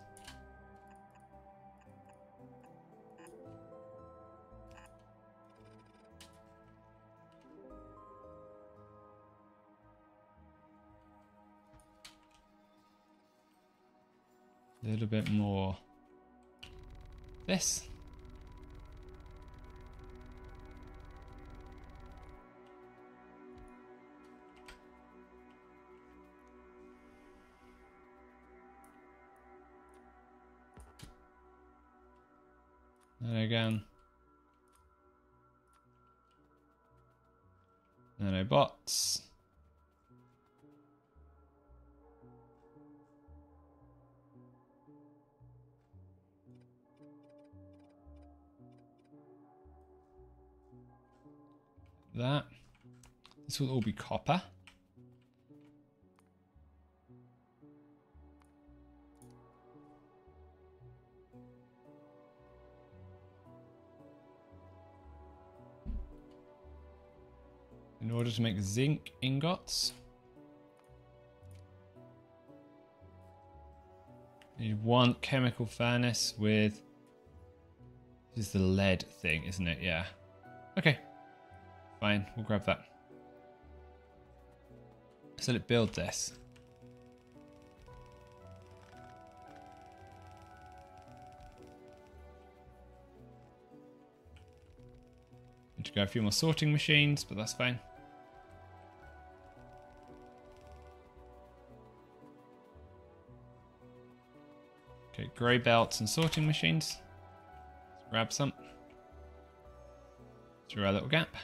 A little bit more this. And again. Nanobots. That. This will all be copper. in order to make zinc ingots. Need one chemical furnace with... This is the lead thing, isn't it? Yeah. Okay. Fine, we'll grab that. So let's build this. Need to go a few more sorting machines, but that's fine. Okay, grey belts and sorting machines. Let's grab some. Through our little gap.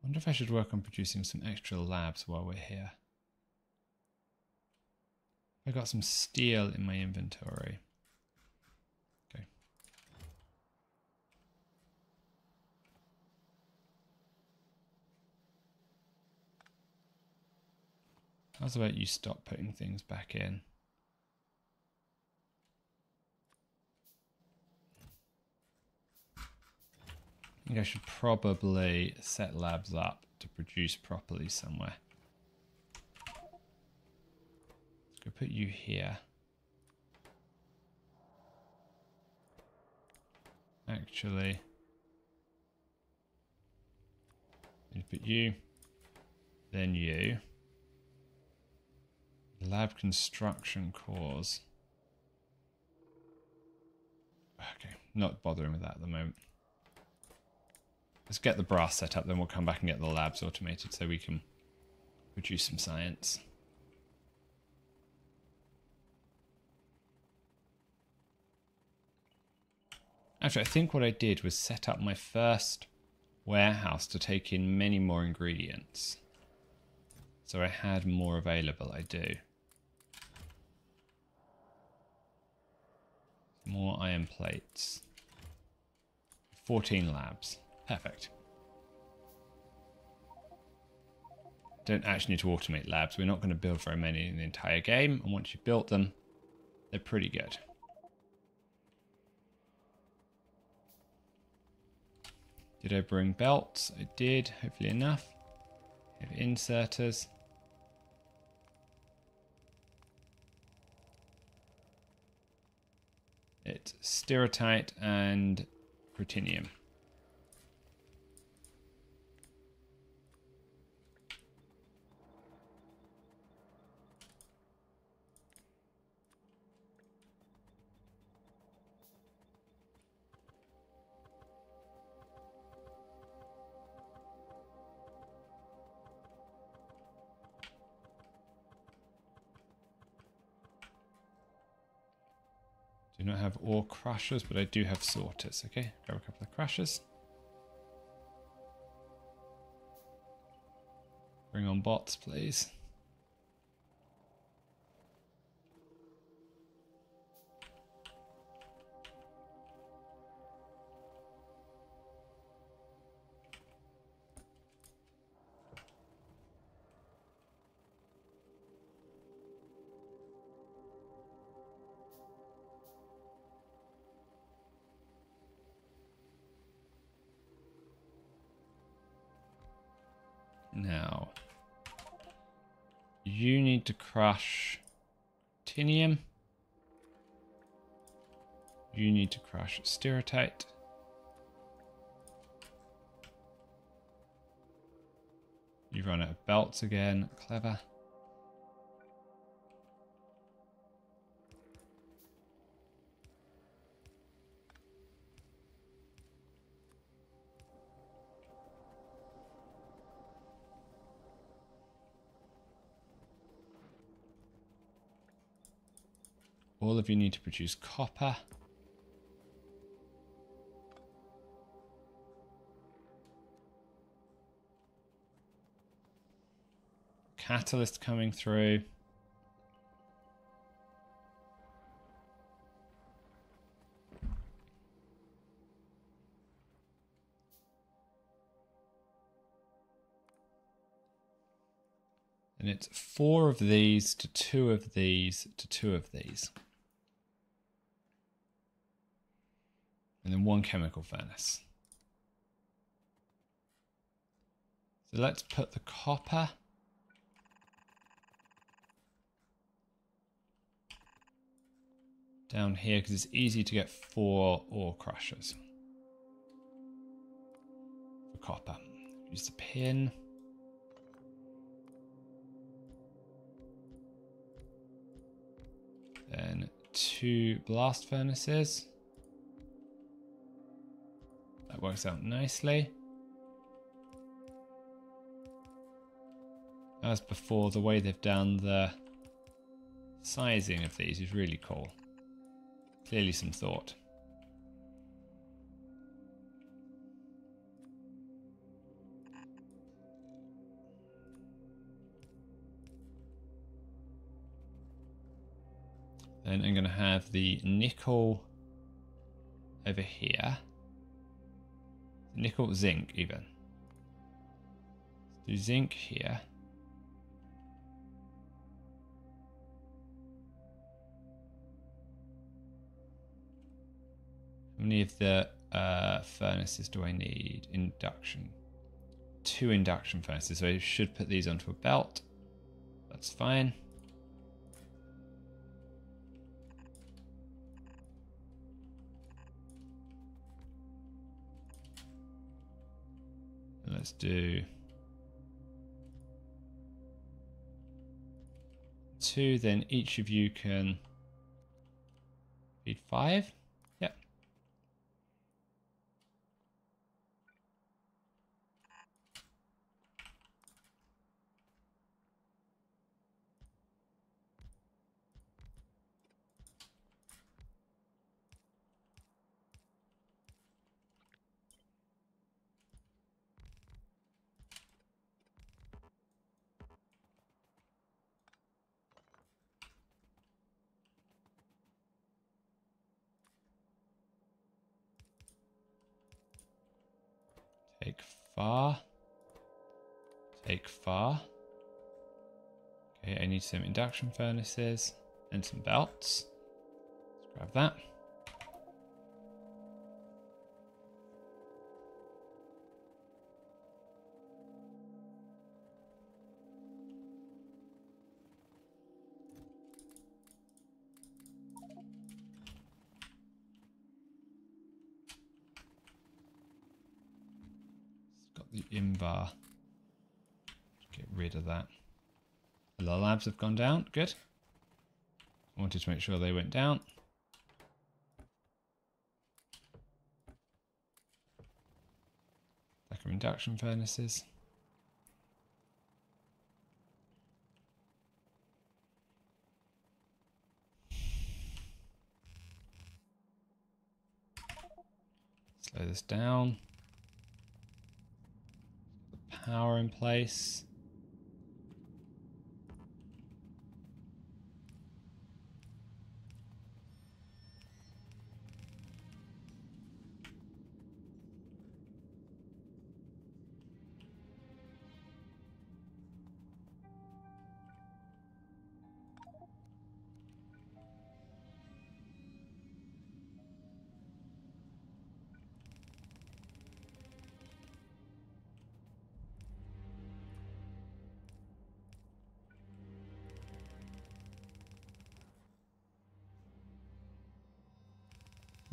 I wonder if I should work on producing some extra labs while we're here. I got some steel in my inventory. Okay. How's about you stop putting things back in? I think I should probably set labs up to produce properly somewhere. Let's go put you here. Actually, need to put you, then you. Lab construction cores. Okay, not bothering with that at the moment. Let's get the brass set up, then we'll come back and get the labs automated so we can produce some science. Actually, I think what I did was set up my first warehouse to take in many more ingredients. So I had more available, I do. More iron plates. 14 labs. Perfect. Don't actually need to automate labs. We're not going to build very many in the entire game. And once you've built them, they're pretty good. Did I bring belts? I did, hopefully enough. We have inserters. It's stereotyte and protinium. Do not have ore crushers, but I do have sorters. Okay, grab a couple of crushers. Bring on bots, please. Now, you need to crush tinium. You need to crush stereotyte. You've run out of belts again. Clever. All of you need to produce copper. Catalyst coming through. And it's 4 of these to 2 of these to 2 of these. And then 1 chemical furnace. So let's put the copper down here because it's easy to get 4 ore crushers for copper. Use the pin. Then 2 blast furnaces. That works out nicely. As before, the way they've done the sizing of these is really cool. Clearly some thought. Then I'm going to have the nickel over here. Nickel, zinc even. Let's do zinc here. How many of the furnaces do I need? Induction. 2 induction furnaces, so I should put these onto a belt. That's fine. And let's do 2, then each of you can feed 5. Yep. Take far. Take far. Okay, I need some induction furnaces and some belts. Let's grab that. The invar. Get rid of that. The labs have gone down. Good. I wanted to make sure they went down. Like induction furnaces. Slow this down. Power in place.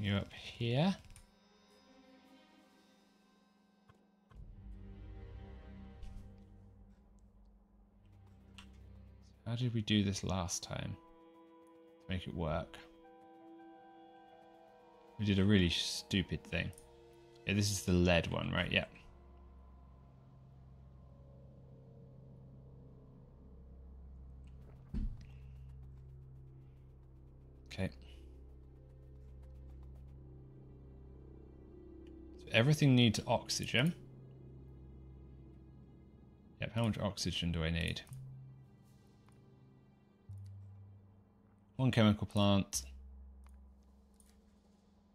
You're up here. How did we do this last time to make it work? We did a really stupid thing. Yeah, this is the lead one, right? Yeah. Okay. So everything needs oxygen. Yep, how much oxygen do I need? 1 chemical plant.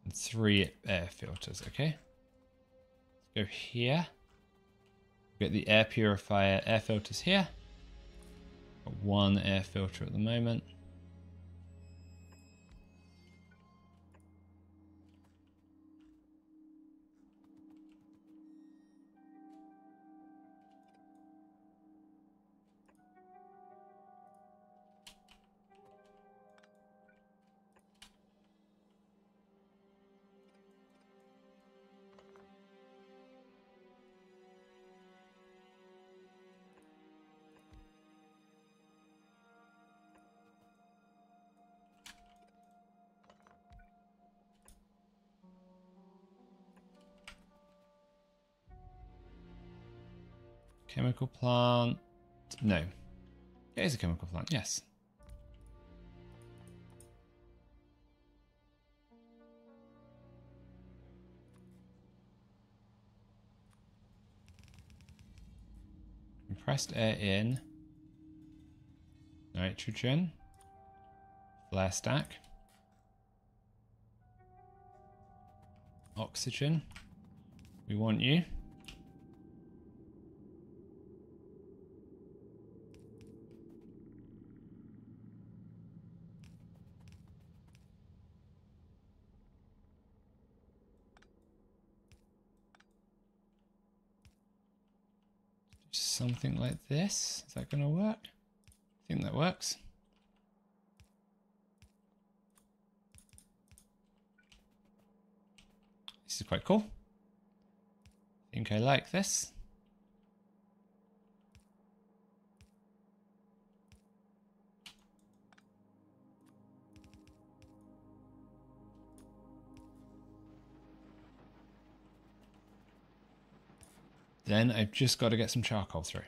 And 3 air filters, okay? Let's go here. Get the air purifier, air filters here. Got one air filter at the moment. Chemical plant. No. It is a chemical plant, yes. Compressed air in. Nitrogen. Flare stack. Oxygen. We want you. Something like this. Is that going to work? I think that works. This is quite cool. I think I like this. Then I've just got to get some charcoal through.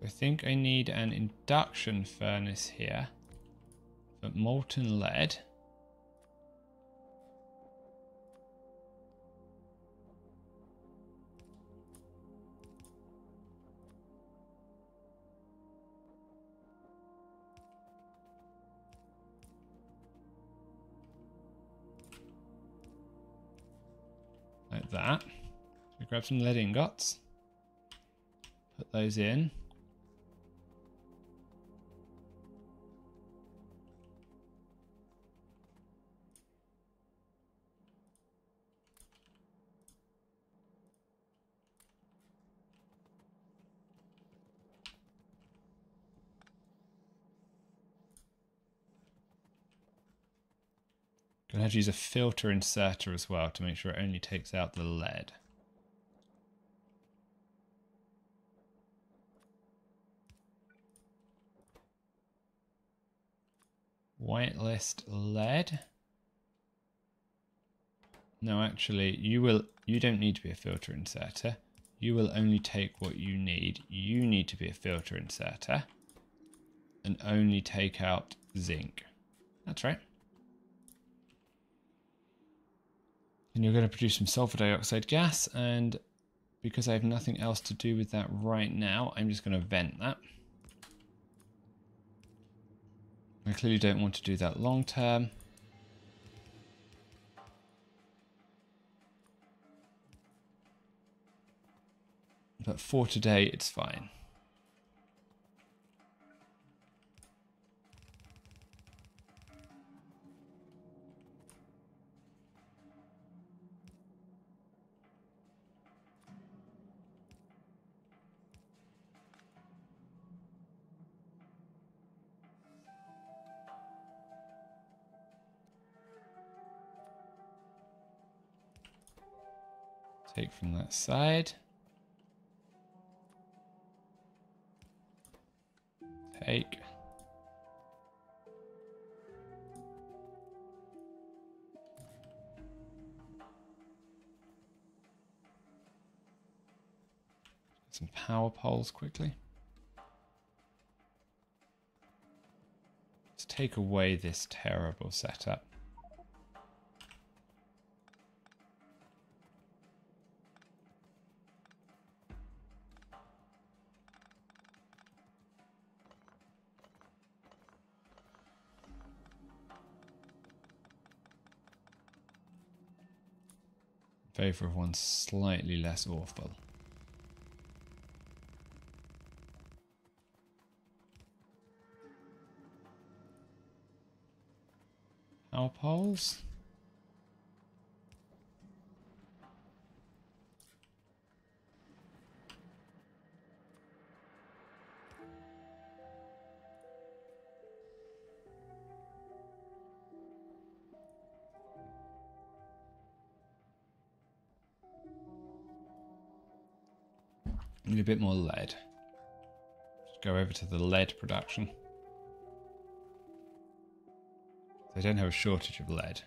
I think I need an induction furnace here for molten lead. Like that. So grab some lead ingots. Put those in. Gonna have to use a filter inserter as well to make sure it only takes out the lead. Whitelist lead. No, actually, you don't need to be a filter inserter. You will only take what you need. You need to be a filter inserter and only take out zinc. That's right. And you're going to produce some sulfur dioxide gas, and because I have nothing else to do with that right now, I'm just going to vent that. I clearly don't want to do that long term. But for today, it's fine. Take from that side. Take. Some power poles quickly. take away this terrible setup. Favour of one slightly less awful. Power poles. Need a bit more lead. Just go over to the lead production. They don't have a shortage of lead.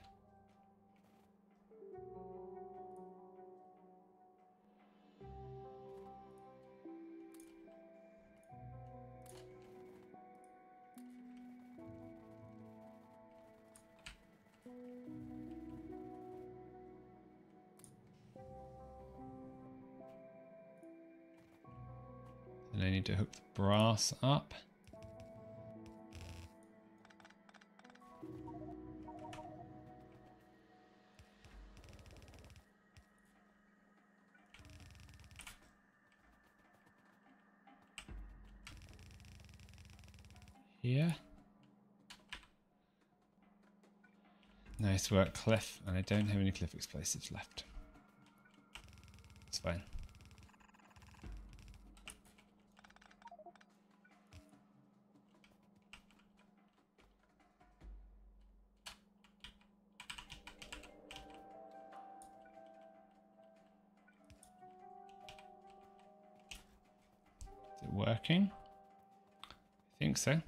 And I need to hook the brass up. Here. Nice work, Cliff. And I don't have any Cliff explosives left. It's fine. Is it working? I think so.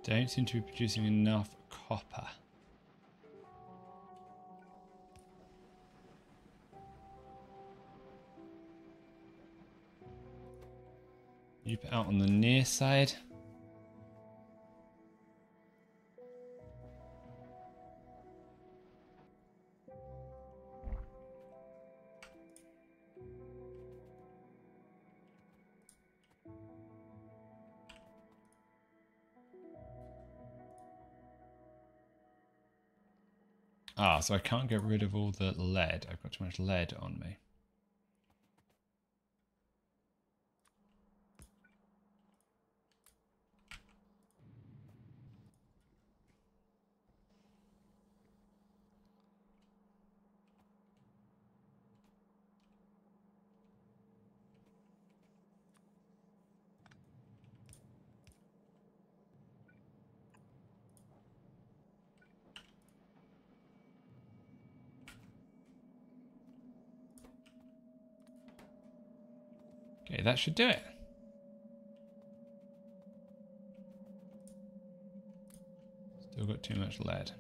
Don't seem to be producing enough copper. You put out on the near side. Ah, so I can't get rid of all the lead. I've got too much lead on me. Okay, that should do it. Still got too much lead.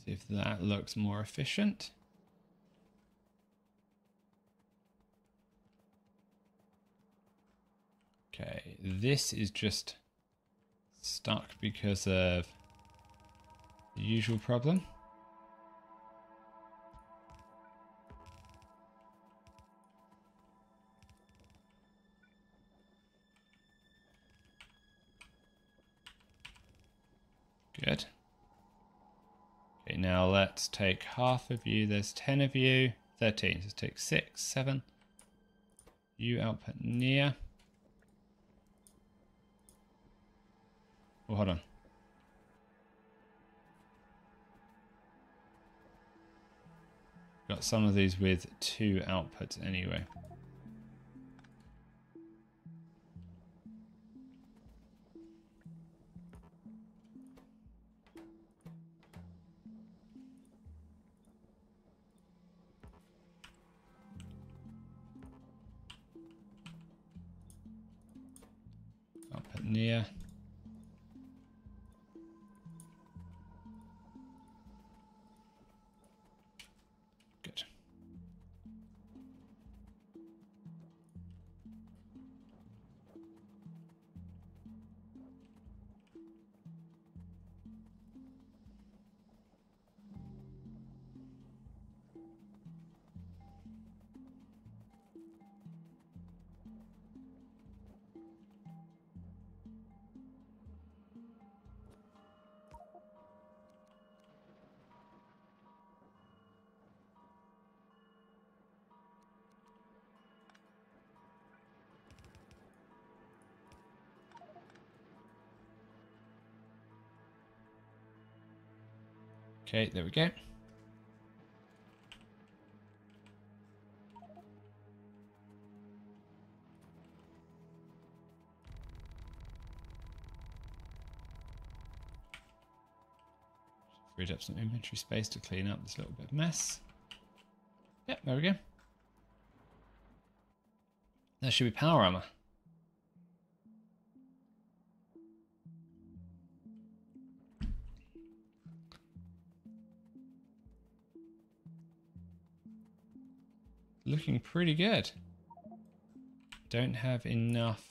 See if that looks more efficient. Okay, this is just stuck because of the usual problem. Good. Okay, now let's take half of you. There's 10 of you. 13. So let's take 6, 7. You output near. Oh, hold on. Got some of these with 2 outputs anyway. Output near. Good. Okay, there we go. Freed up some inventory space to clean up this little bit of mess. Yep, there we go. There should be power armor. Looking pretty good. Don't have enough.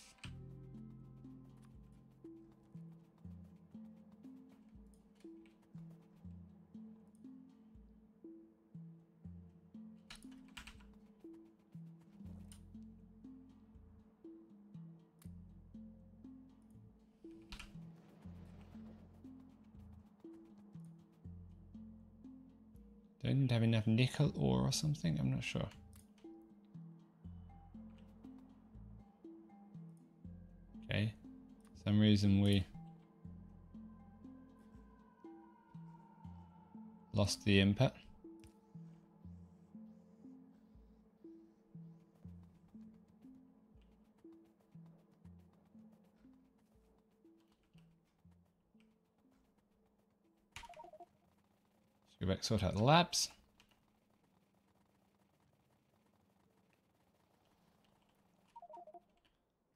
Don't have enough nickel ore or something, I'm not sure. Okay, for some reason we lost the input. Let's go back, sort out the labs.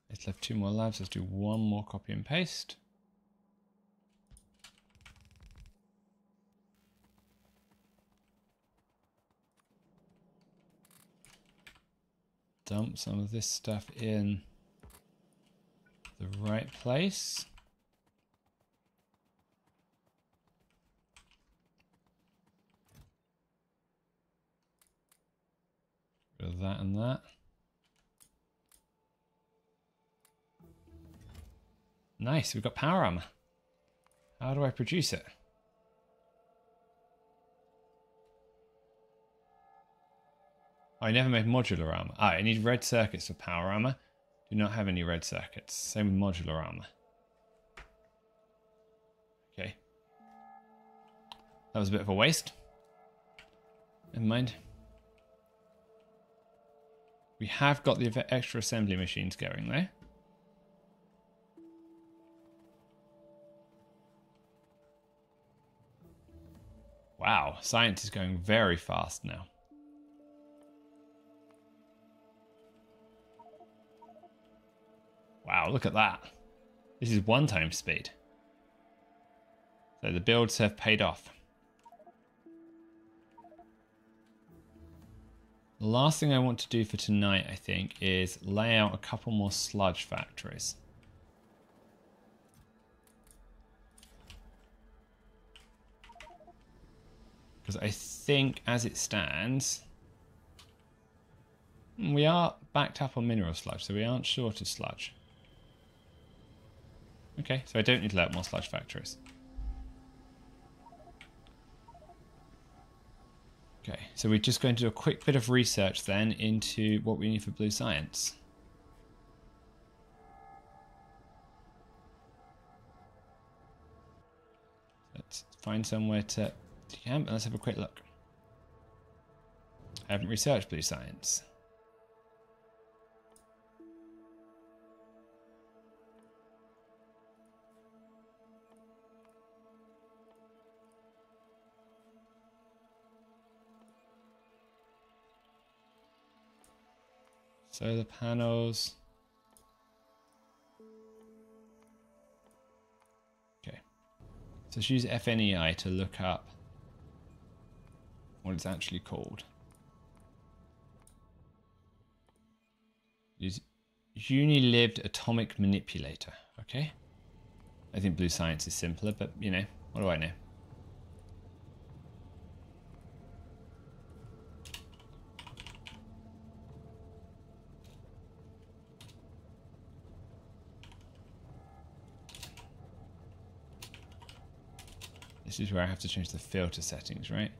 It's left 2 more labs. Let's do 1 more copy and paste. Dump some of this stuff in the right place. Rid of that and that. Nice, we've got power armor. How do I produce it? I never made modular armor. I need red circuits for power armor. Do not have any red circuits. Same with modular armor. Okay. That was a bit of a waste. Never mind. We have got the extra assembly machines going though. Wow, science is going very fast now. Wow, look at that. This is 1 times speed. So the builds have paid off. The last thing I want to do for tonight, I think, is lay out a couple more sludge factories. Because I think, as it stands, we are backed up on mineral sludge, so we aren't short of sludge. Okay, so I don't need to let out more sludge factories. Okay, so we're just going to do a quick bit of research then into what we need for blue science. Let's find somewhere to camp and let's have a quick look. I haven't researched blue science. Solar panels. Okay. So let's use FNEI to look up what it's actually called. Use Uni-lived atomic manipulator. Okay. I think blue science is simpler, but you know, what do I know? This is where I have to change the filter settings, right?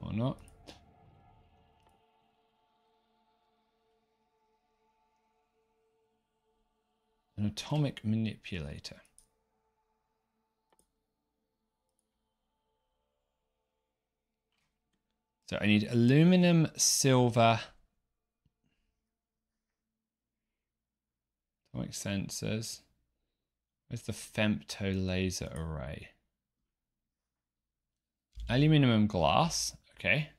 Or not. An atomic manipulator. So I need aluminum, silver, atomic sensors. Where's the femto laser array? Aluminum and glass. Okay.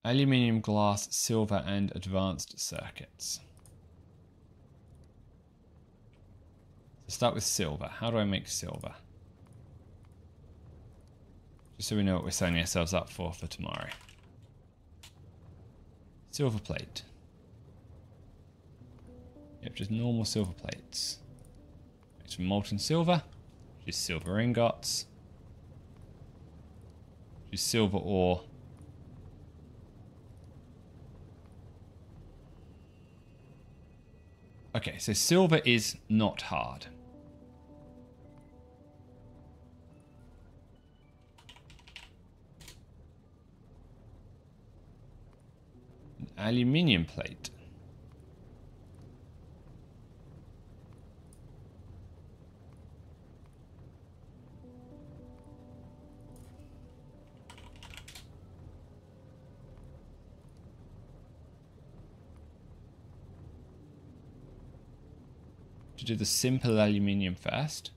Aluminium, glass, silver, and advanced circuits. So start with silver. How do I make silver? Just so we know what we're signing ourselves up for tomorrow. Silver plate. Yep, just normal silver plates. Some molten silver, which is silver ingots, which is silver ore. Okay, so silver is not hard. An aluminium plate. To do the simple aluminium first.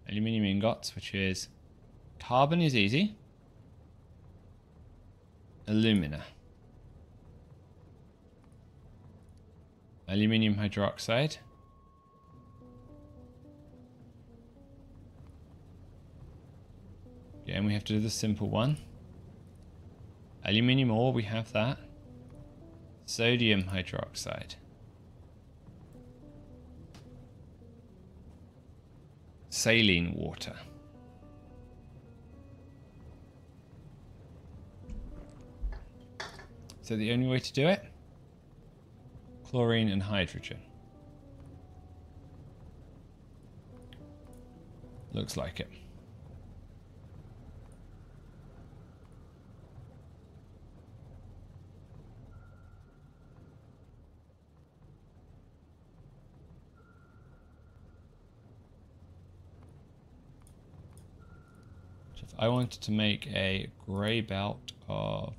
Aluminium ingots, which is carbon is easy. Alumina. Aluminium hydroxide. Yeah, and we have to do the simple one. Aluminium ore, we have that. Sodium hydroxide. Saline water. So the only way to do it? Chlorine and hydrogen. Looks like it. If I wanted to make a grey belt of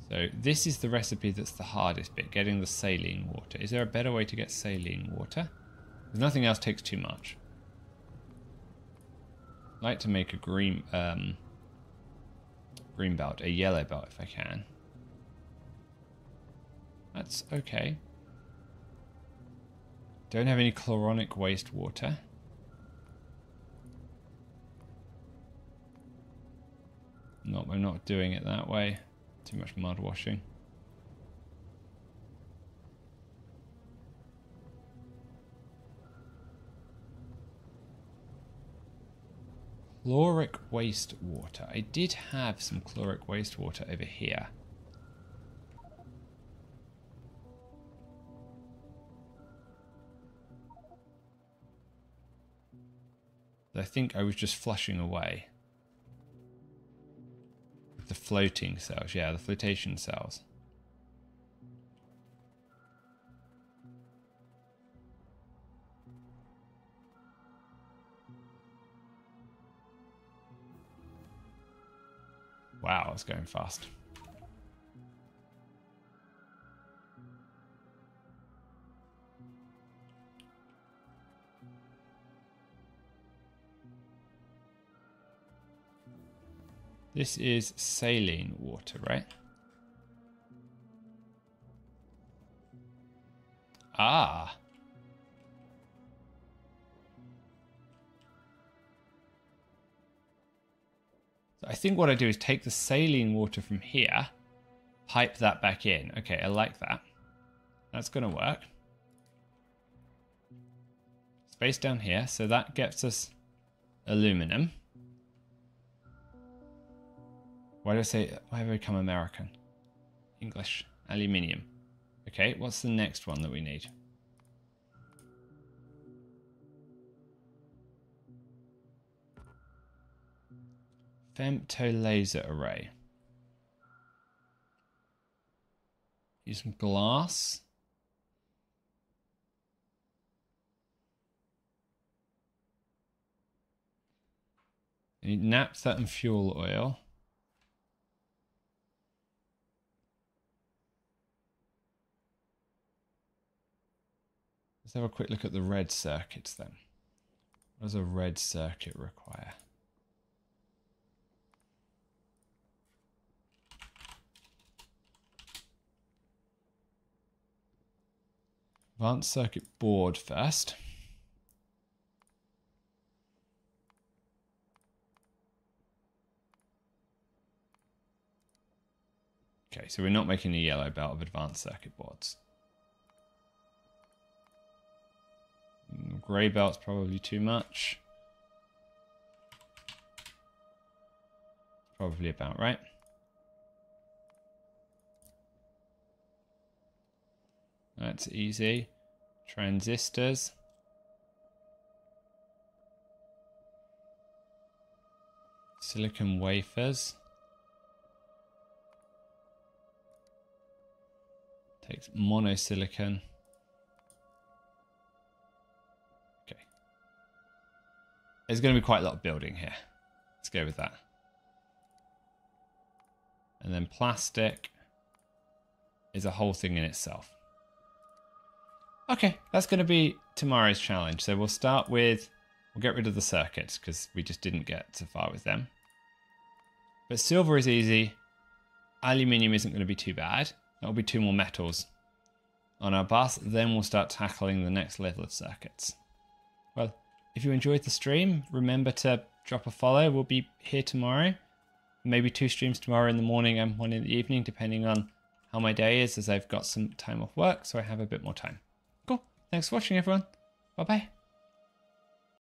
so this is the recipe that's the hardest bit, getting the saline water. Is there a better way to get saline water? Because nothing else takes too much. I'd like to make a green belt, a yellow belt if I can. That's okay. Don't have any chloronic wastewater. No, we're not doing it that way. Too much mud washing. Chloric wastewater. I did have some chloric wastewater over here. I think I was just flushing away. The floating cells, yeah, the flotation cells. Wow, it's going fast. This is saline water, right? Ah. So I think what I do is take the saline water from here, pipe that back in. Okay, I like that. That's going to work. Space down here, so that gets us aluminum. Why have I become American? English. Aluminium. Okay, what's the next one that we need? Femto laser array. Use some glass. You need naphtha and fuel oil. Let's have a quick look at the red circuits then. What does a red circuit require? Advanced circuit board first. Okay, so we're not making a yellow belt of advanced circuit boards. Grey belt's probably too much. Probably about right. That's easy. Transistors. Silicon wafers. Takes monosilicon. Okay. There's going to be quite a lot of building here. Let's go with that. And then plastic is a whole thing in itself. Okay, that's going to be tomorrow's challenge. So we'll start with, we'll get rid of the circuits because we just didn't get so far with them. But silver is easy. Aluminium isn't going to be too bad. That'll be 2 more metals on our bus. Then we'll start tackling the next level of circuits. Well, if you enjoyed the stream, remember to drop a follow. We'll be here tomorrow. Maybe 2 streams tomorrow in the morning and 1 in the evening, depending on how my day is, as I've got some time off work, so I have a bit more time. Cool. Thanks for watching, everyone. Bye-bye.